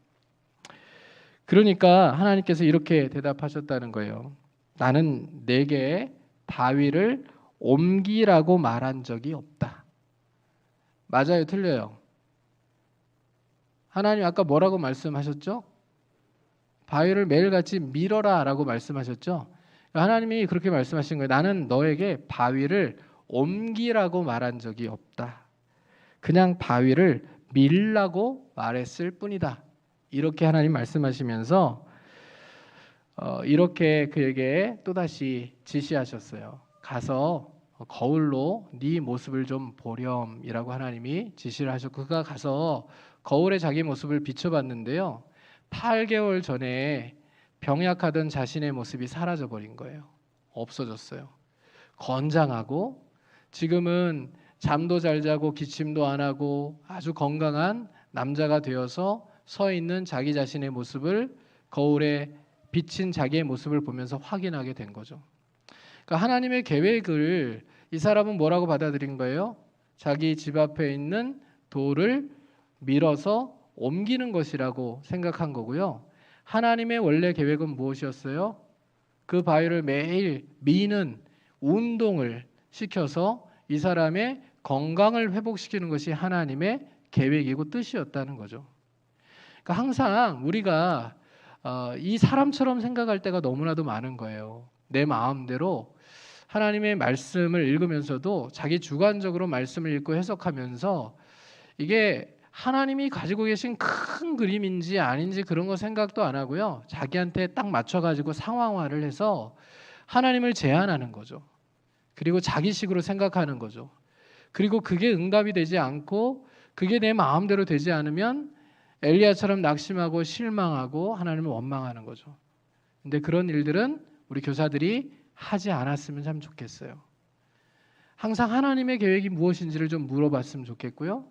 그러니까 하나님께서 이렇게 대답하셨다는 거예요. 나는 내게 바위를 옮기라고 말한 적이 없다. 맞아요, 틀려요? 하나님 아까 뭐라고 말씀하셨죠? 바위를 매일같이 밀어라 라고 말씀하셨죠? 하나님이 그렇게 말씀하신 거예요. 나는 너에게 바위를 옮기라고 말한 적이 없다. 그냥 바위를 밀라고 말했을 뿐이다. 이렇게 하나님 말씀하시면서 이렇게 그에게 또다시 지시하셨어요. 가서 거울로 네 모습을 좀 보렴이라고 하나님이 지시를 하셨고 그가 가서 거울에 자기 모습을 비춰봤는데요. 8개월 전에 병약하던 자신의 모습이 사라져버린 거예요. 없어졌어요. 건장하고 지금은 잠도 잘 자고 기침도 안 하고 아주 건강한 남자가 되어서 서 있는 자기 자신의 모습을 거울에 비친 자기의 모습을 보면서 확인하게 된 거죠. 그러니까 하나님의 계획을 이 사람은 뭐라고 받아들인 거예요? 자기 집 앞에 있는 돌을 밀어서 옮기는 것이라고 생각한 거고요. 하나님의 원래 계획은 무엇이었어요? 그 바위를 매일 미는 운동을 시켜서 이 사람의 건강을 회복시키는 것이 하나님의 계획이고 뜻이었다는 거죠. 그러니까 항상 우리가 이 사람처럼 생각할 때가 너무나도 많은 거예요. 내 마음대로 하나님의 말씀을 읽으면서도 자기 주관적으로 말씀을 읽고 해석하면서 이게 하나님이 가지고 계신 큰 그림인지 아닌지 그런 거 생각도 안 하고요. 자기한테 딱 맞춰가지고 상황화를 해서 하나님을 제한하는 거죠. 그리고 자기식으로 생각하는 거죠. 그리고 그게 응답이 되지 않고 그게 내 마음대로 되지 않으면 엘리야처럼 낙심하고 실망하고 하나님을 원망하는 거죠. 근데 그런 일들은 우리 교사들이 하지 않았으면 참 좋겠어요. 항상 하나님의 계획이 무엇인지를 좀 물어봤으면 좋겠고요.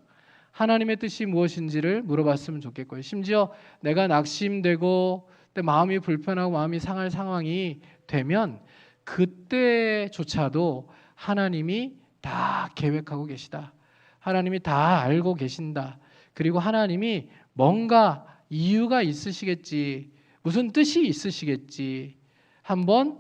하나님의 뜻이 무엇인지를 물어봤으면 좋겠고요. 심지어 내가 낙심되고 내 마음이 불편하고 마음이 상할 상황이 되면 그때조차도 하나님이 다 계획하고 계시다. 하나님이 다 알고 계신다. 그리고 하나님이 뭔가 이유가 있으시겠지. 무슨 뜻이 있으시겠지. 한번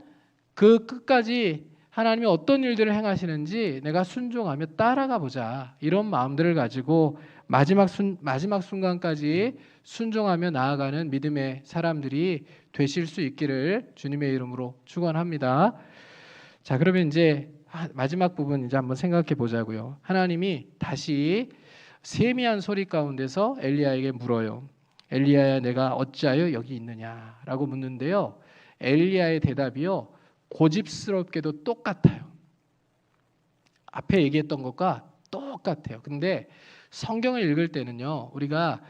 그 끝까지 하나님이 어떤 일들을 행하시는지 내가 순종하며 따라가 보자. 이런 마음들을 가지고 마지막 순간까지 순종하며 나아가는 믿음의 사람들이 되실 수 있기를 주님의 이름으로 축원합니다. 자, 그러면 이제 마지막 부분 이제 한번 생각해 보자고요. 하나님이 다시 세미한 소리 가운데서 엘리야에게 물어요. 엘리야야, 내가 어찌하여 여기 있느냐라고 묻는데요. 엘리야의 대답이요, 고집스럽게도 똑같아요. 앞에 얘기했던 것과 똑같아요. 근데 성경을 읽을 때는요, 우리가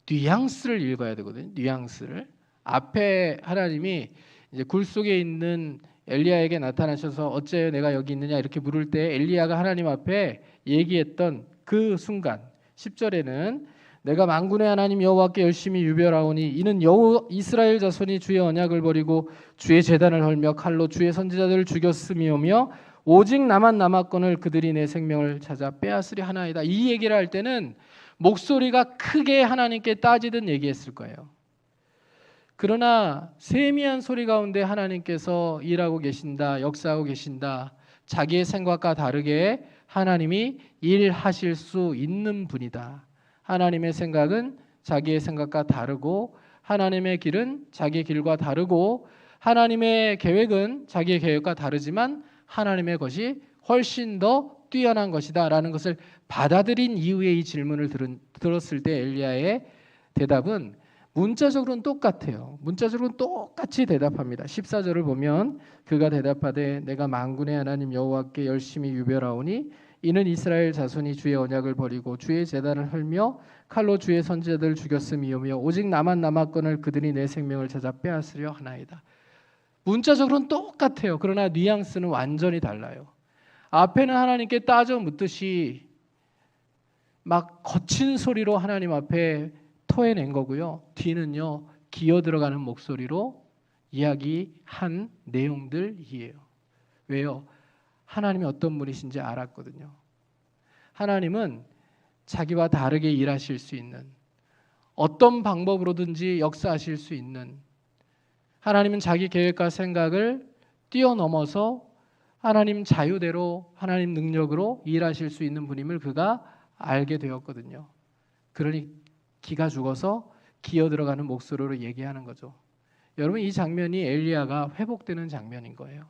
뉘앙스를 읽어야 되거든요. 뉘앙스를. 앞에 하나님이 이제 굴 속에 있는 엘리야에게 나타나셔서 어째 내가 여기 있느냐 이렇게 물을 때 엘리야가 하나님 앞에 얘기했던 그 순간 10절에는 내가 만군의 하나님 여호와께 열심히 유별하오니 이는 이스라엘 자손이 주의 언약을 버리고 주의 제단을 헐며 칼로 주의 선지자들을 죽였음이오며 오직 나만 남았거늘 그들이 내 생명을 찾아 빼앗으려 하나이다. 이 얘기를 할 때는 목소리가 크게 하나님께 따지듯 얘기했을 거예요. 그러나 세미한 소리 가운데 하나님께서 일하고 계신다, 역사하고 계신다. 자기의 생각과 다르게 하나님이 일하실 수 있는 분이다. 하나님의 생각은 자기의 생각과 다르고 하나님의 길은 자기의 길과 다르고 하나님의 계획은 자기의 계획과 다르지만 하나님의 것이 훨씬 더 뛰어난 것이다라는 것을 받아들인 이후에 이 질문을 들었을 때 엘리야의 대답은 문자적으로는 똑같아요. 문자적으로는 똑같이 대답합니다. 14절을 보면 그가 대답하되 내가 만군의 하나님 여호와께 열심히 유별하오니 이는 이스라엘 자손이 주의 언약을 버리고 주의 제단을 헐며 칼로 주의 선지자들을 죽였음이오며 오직 나만 남았거늘 그들이 내 생명을 찾아 빼앗으려 하나이다. 문자적으로는 똑같아요. 그러나 뉘앙스는 완전히 달라요. 앞에는 하나님께 따져 묻듯이 막 거친 소리로 하나님 앞에 토해낸 거고요. 뒤는요 기어 들어가는 목소리로 이야기한 내용들이에요. 왜요? 하나님이 어떤 분이신지 알았거든요. 하나님은 자기와 다르게 일하실 수 있는, 어떤 방법으로든지 역사하실 수 있는, 하나님은 자기 계획과 생각을 뛰어넘어서 하나님 자유대로 하나님 능력으로 일하실 수 있는 분임을 그가 알게 되었거든요. 그러니 기가 죽어서 기어 들어가는 목소리로 얘기하는 거죠. 여러분, 이 장면이 엘리야가 회복되는 장면인 거예요.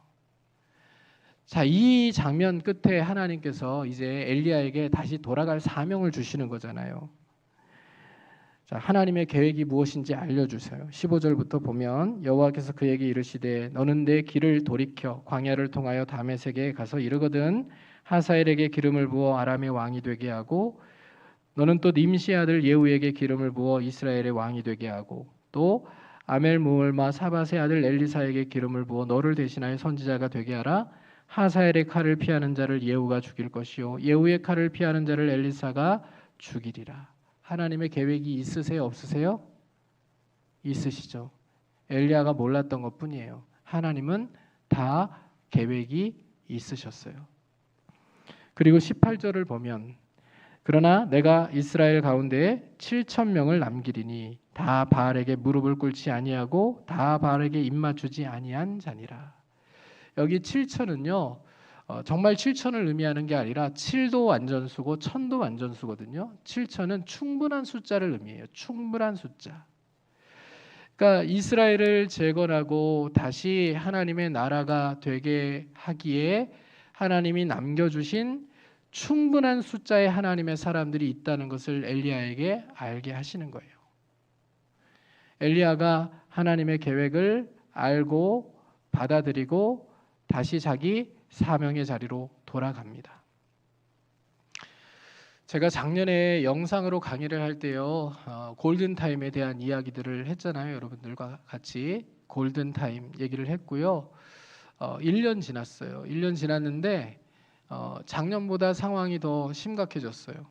자, 이 장면 끝에 하나님께서 이제 엘리야에게 다시 돌아갈 사명을 주시는 거잖아요. 자, 하나님의 계획이 무엇인지 알려주세요. 15절부터 보면 여호와께서 그에게 이르시되 너는 내 길을 돌이켜 광야를 통하여 다메섹에 가서 이르거든 하사엘에게 기름을 부어 아람의 왕이 되게 하고 너는 또 님시 아들 예후에게 기름을 부어 이스라엘의 왕이 되게 하고 또 아멜무올마 사밧의 아들 엘리사에게 기름을 부어 너를 대신하여 선지자가 되게 하라. 하사엘의 칼을 피하는 자를 예후가 죽일 것이요 예후의 칼을 피하는 자를 엘리사가 죽이리라. 하나님의 계획이 있으세요? 없으세요? 있으시죠. 엘리야가 몰랐던 것뿐이에요. 하나님은 다 계획이 있으셨어요. 그리고 18절을 보면 그러나 내가 이스라엘 가운데에 7,000명을 남기리니 다 바알에게 무릎을 꿇지 아니하고 다 바알에게 입맞추지 아니한 자니라. 여기 7,000은요 정말 7,000을 의미하는 게 아니라 7도 완전수고 1,000도 완전수거든요. 7,000은 충분한 숫자를 의미해요. 충분한 숫자. 그러니까 이스라엘을 재건하고 다시 하나님의 나라가 되게 하기에 하나님이 남겨주신 충분한 숫자의 하나님의 사람들이 있다는 것을 엘리야에게 알게 하시는 거예요. 엘리야가 하나님의 계획을 알고 받아들이고 다시 자기 사명의 자리로 돌아갑니다. 제가 작년에 영상으로 강의를 할 때요 골든타임에 대한 이야기들을 했잖아요. 여러분들과 같이 골든타임 얘기를 했고요. 1년 지났어요. 1년 지났는데 작년보다 상황이 더 심각해졌어요.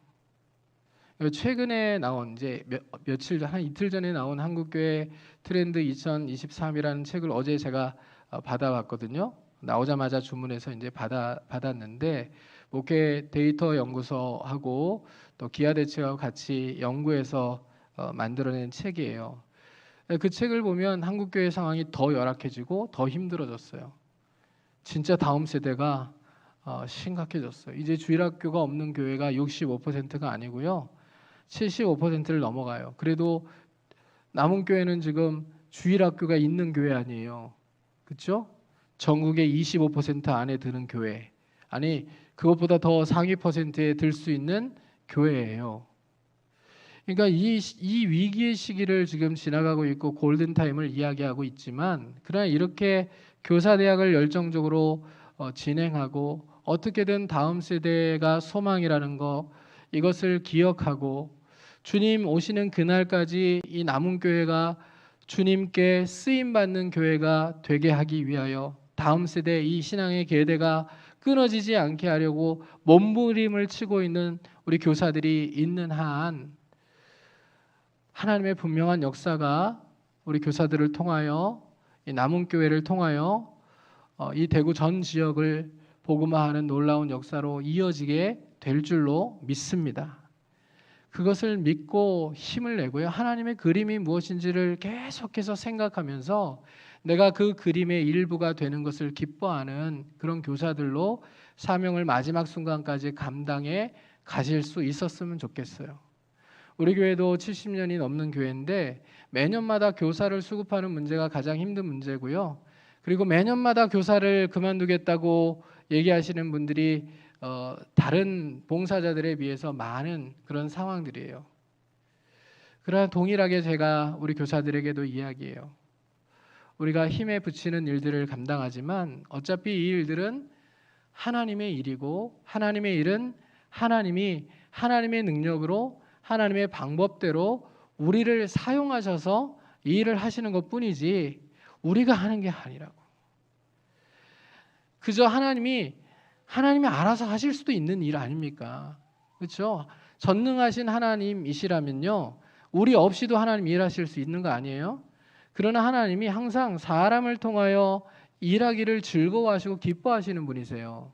최근에 나온 이제 며칠 한 이틀 전에 나온 한국교회 트렌드 2023이라는 책을 어제 제가 받아왔거든요. 나오자마자 주문해서 이제 받았는데 목회 데이터 연구소하고 또 기아대책하고 같이 연구해서 만들어낸 책이에요. 그 책을 보면 한국교회 상황이 더 열악해지고 더 힘들어졌어요. 진짜 다음 세대가 심각해졌어요. 이제 주일학교가 없는 교회가 65%가 아니고요. 75%를 넘어가요. 그래도 남은 교회는 지금 주일학교가 있는 교회 아니에요. 그렇죠? 전국의 25% 안에 드는 교회. 아니 그것보다 더 상위 퍼센트에 들 수 있는 교회예요. 그러니까 이 위기의 시기를 지금 지나가고 있고 골든타임을 이야기하고 있지만 그러나 이렇게 교사대학을 열정적으로 진행하고 어떻게든 다음 세대가 소망이라는 거 이것을 기억하고 주님 오시는 그날까지 이 남은 교회가 주님께 쓰임받는 교회가 되게 하기 위하여 다음 세대 이 신앙의 계대가 끊어지지 않게 하려고 몸부림을 치고 있는 우리 교사들이 있는 한 하나님의 분명한 역사가 우리 교사들을 통하여 이 남은 교회를 통하여 이 대구 전 지역을 복음화하는 놀라운 역사로 이어지게 될 줄로 믿습니다. 그것을 믿고 힘을 내고요. 하나님의 그림이 무엇인지를 계속해서 생각하면서 내가 그 그림의 일부가 되는 것을 기뻐하는 그런 교사들로 사명을 마지막 순간까지 감당해 가실 수 있었으면 좋겠어요. 우리 교회도 70년이 넘는 교회인데 매년마다 교사를 수급하는 문제가 가장 힘든 문제고요. 그리고 매년마다 교사를 그만두겠다고 얘기하시는 분들이 다른 봉사자들에 비해서 많은 그런 상황들이에요. 그러나 동일하게 제가 우리 교사들에게도 이야기해요. 우리가 힘에 부치는 일들을 감당하지만 어차피 이 일들은 하나님의 일이고, 하나님의 일은 하나님이 하나님의 능력으로 하나님의 방법대로 우리를 사용하셔서 이 일을 하시는 것뿐이지 우리가 하는 게 아니라고. 그저 하나님이 알아서 하실 수도 있는 일 아닙니까? 그렇죠? 전능하신 하나님이시라면요, 우리 없이도 하나님 일하실 수 있는 거 아니에요? 그러나 하나님이 항상 사람을 통하여 일하기를 즐거워하시고 기뻐하시는 분이세요.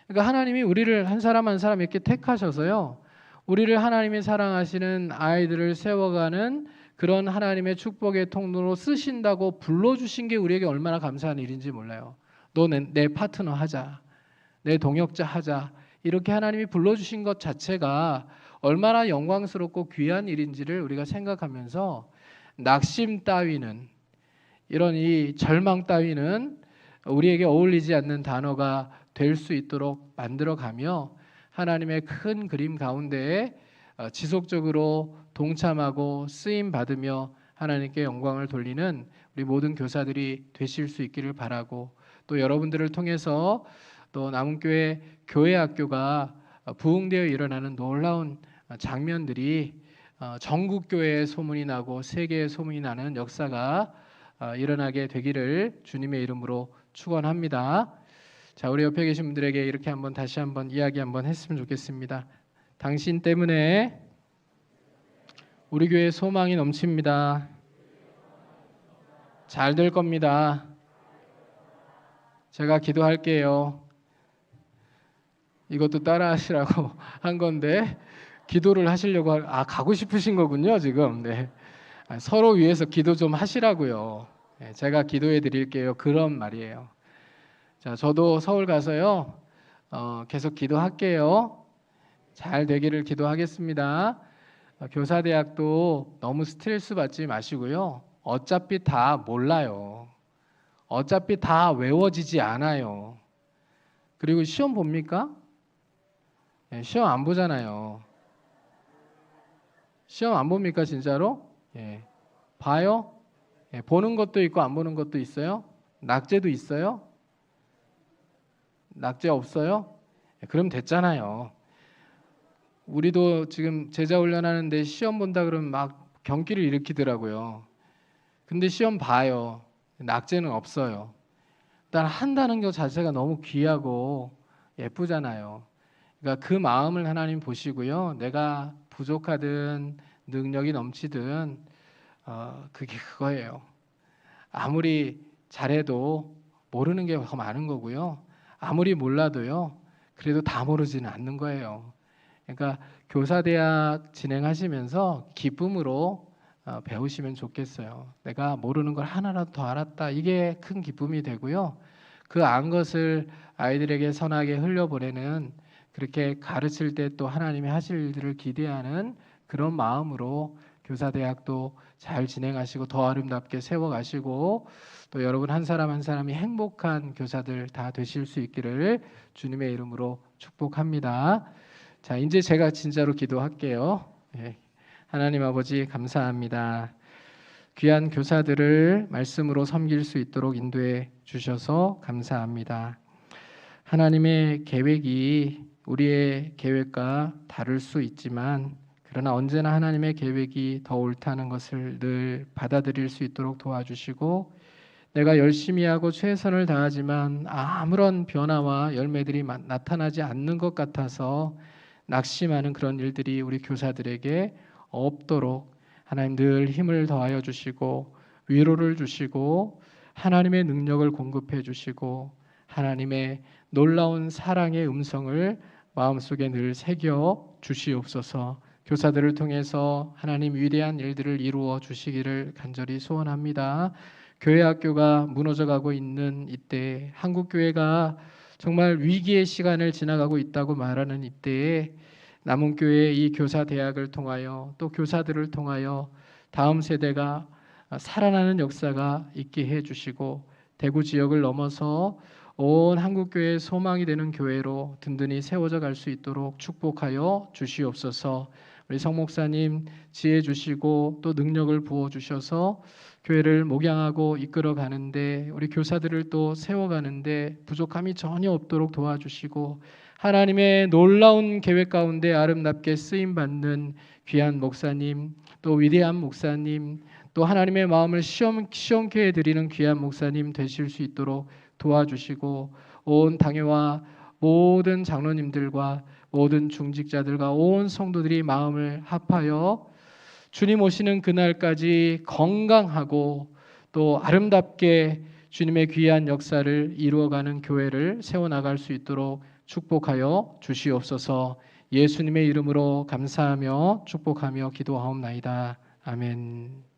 그러니까 하나님이 우리를 한 사람 한 사람 이렇게 택하셔서요, 우리를 하나님이 사랑하시는 아이들을 세워가는 그런 하나님의 축복의 통로로 쓰신다고 불러주신 게 우리에게 얼마나 감사한 일인지 몰라요. 너 내 파트너 하자, 내 동역자 하자, 이렇게 하나님이 불러주신 것 자체가 얼마나 영광스럽고 귀한 일인지를 우리가 생각하면서 낙심 따위는, 이런 이 절망 따위는 우리에게 어울리지 않는 단어가 될 수 있도록 만들어가며 하나님의 큰 그림 가운데에 지속적으로 동참하고 쓰임 받으며 하나님께 영광을 돌리는 우리 모든 교사들이 되실 수 있기를 바라고, 또 여러분들을 통해서 또 남은교회 교회학교가 부흥되어 일어나는 놀라운 장면들이 전국 교회에 소문이 나고 세계에 소문이 나는 역사가 일어나게 되기를 주님의 이름으로 축원합니다. 자, 우리 옆에 계신 분들에게 이렇게 다시 한번 이야기 했으면 좋겠습니다. 당신 때문에 우리 교회 소망이 넘칩니다. 잘 될 겁니다. 제가 기도할게요. 이것도 따라하시라고 한 건데 기도를 하시려고 가고 싶으신 거군요, 지금. 네. 서로 위해서 기도 좀 하시라고요. 네, 제가 기도해 드릴게요. 그런 말이에요. 자, 저도 서울 가서요, 계속 기도할게요. 잘 되기를 기도하겠습니다. 교사대학도 너무 스트레스 받지 마시고요. 어차피 다 몰라요. 어차피 다 외워지지 않아요. 그리고 시험 봅니까? 네, 시험 안 보잖아요. 시험 안 봅니까, 진짜로? 예. 봐요? 예, 보는 것도 있고 안 보는 것도 있어요? 낙제도 있어요? 낙제 없어요? 예, 그럼 됐잖아요. 우리도 지금 제자 훈련하는데 시험 본다 그러면 막 경기를 일으키더라고요. 근데 시험 봐요. 낙제는 없어요. 일단 한다는 것 자체가 너무 귀하고 예쁘잖아요. 그러니까 그 마음을 하나님 보시고요. 내가 부족하든 능력이 넘치든 그게 그거예요. 아무리 잘해도 모르는 게 더 많은 거고요. 아무리 몰라도요, 그래도 다 모르지는 않는 거예요. 그러니까 교사대학 진행하시면서 기쁨으로 배우시면 좋겠어요. 내가 모르는 걸 하나라도 더 알았다. 이게 큰 기쁨이 되고요. 그 안 것을 아이들에게 선하게 흘려보내는, 그렇게 가르칠 때 또 하나님이 하실 일들을 기대하는 그런 마음으로 교사대학도 잘 진행하시고 더 아름답게 세워가시고, 또 여러분 한 사람 한 사람이 행복한 교사들 다 되실 수 있기를 주님의 이름으로 축복합니다. 자, 이제 제가 진짜로 기도할게요. 예. 하나님 아버지 감사합니다. 귀한 교사들을 말씀으로 섬길 수 있도록 인도해 주셔서 감사합니다. 하나님의 계획이 우리의 계획과 다를 수 있지만, 그러나 언제나 하나님의 계획이 더 옳다는 것을 늘 받아들일 수 있도록 도와주시고, 내가 열심히 하고 최선을 다하지만 아무런 변화와 열매들이 나타나지 않는 것 같아서 낙심하는 그런 일들이 우리 교사들에게 없도록 하나님 늘 힘을 더하여 주시고 위로를 주시고 하나님의 능력을 공급해 주시고 하나님의 놀라운 사랑의 음성을 마음속에 늘 새겨 주시옵소서. 교사들을 통해서 하나님 위대한 일들을 이루어 주시기를 간절히 소원합니다. 교회 학교가 무너져가고 있는 이때, 한국교회가 정말 위기의 시간을 지나가고 있다고 말하는 이때에 남은교회의 이 교사대학을 통하여 또 교사들을 통하여 다음 세대가 살아나는 역사가 있게 해주시고, 대구 지역을 넘어서 온 한국교회의 소망이 되는 교회로 든든히 세워져 갈 수 있도록 축복하여 주시옵소서. 우리 성 목사님 지혜 주시고 또 능력을 부어 주셔서 교회를 목양하고 이끌어 가는데, 우리 교사들을 또 세워 가는데 부족함이 전혀 없도록 도와주시고, 하나님의 놀라운 계획 가운데 아름답게 쓰임 받는 귀한 목사님, 또 위대한 목사님, 또 하나님의 마음을 시원케 해드리는 귀한 목사님 되실 수 있도록 도와주시고, 온 당회와 모든 장로님들과 모든 중직자들과 온 성도들이 마음을 합하여 주님 오시는 그날까지 건강하고 또 아름답게 주님의 귀한 역사를 이루어가는 교회를 세워나갈 수 있도록 축복하여 주시옵소서. 예수님의 이름으로 감사하며 축복하며 기도하옵나이다. 아멘.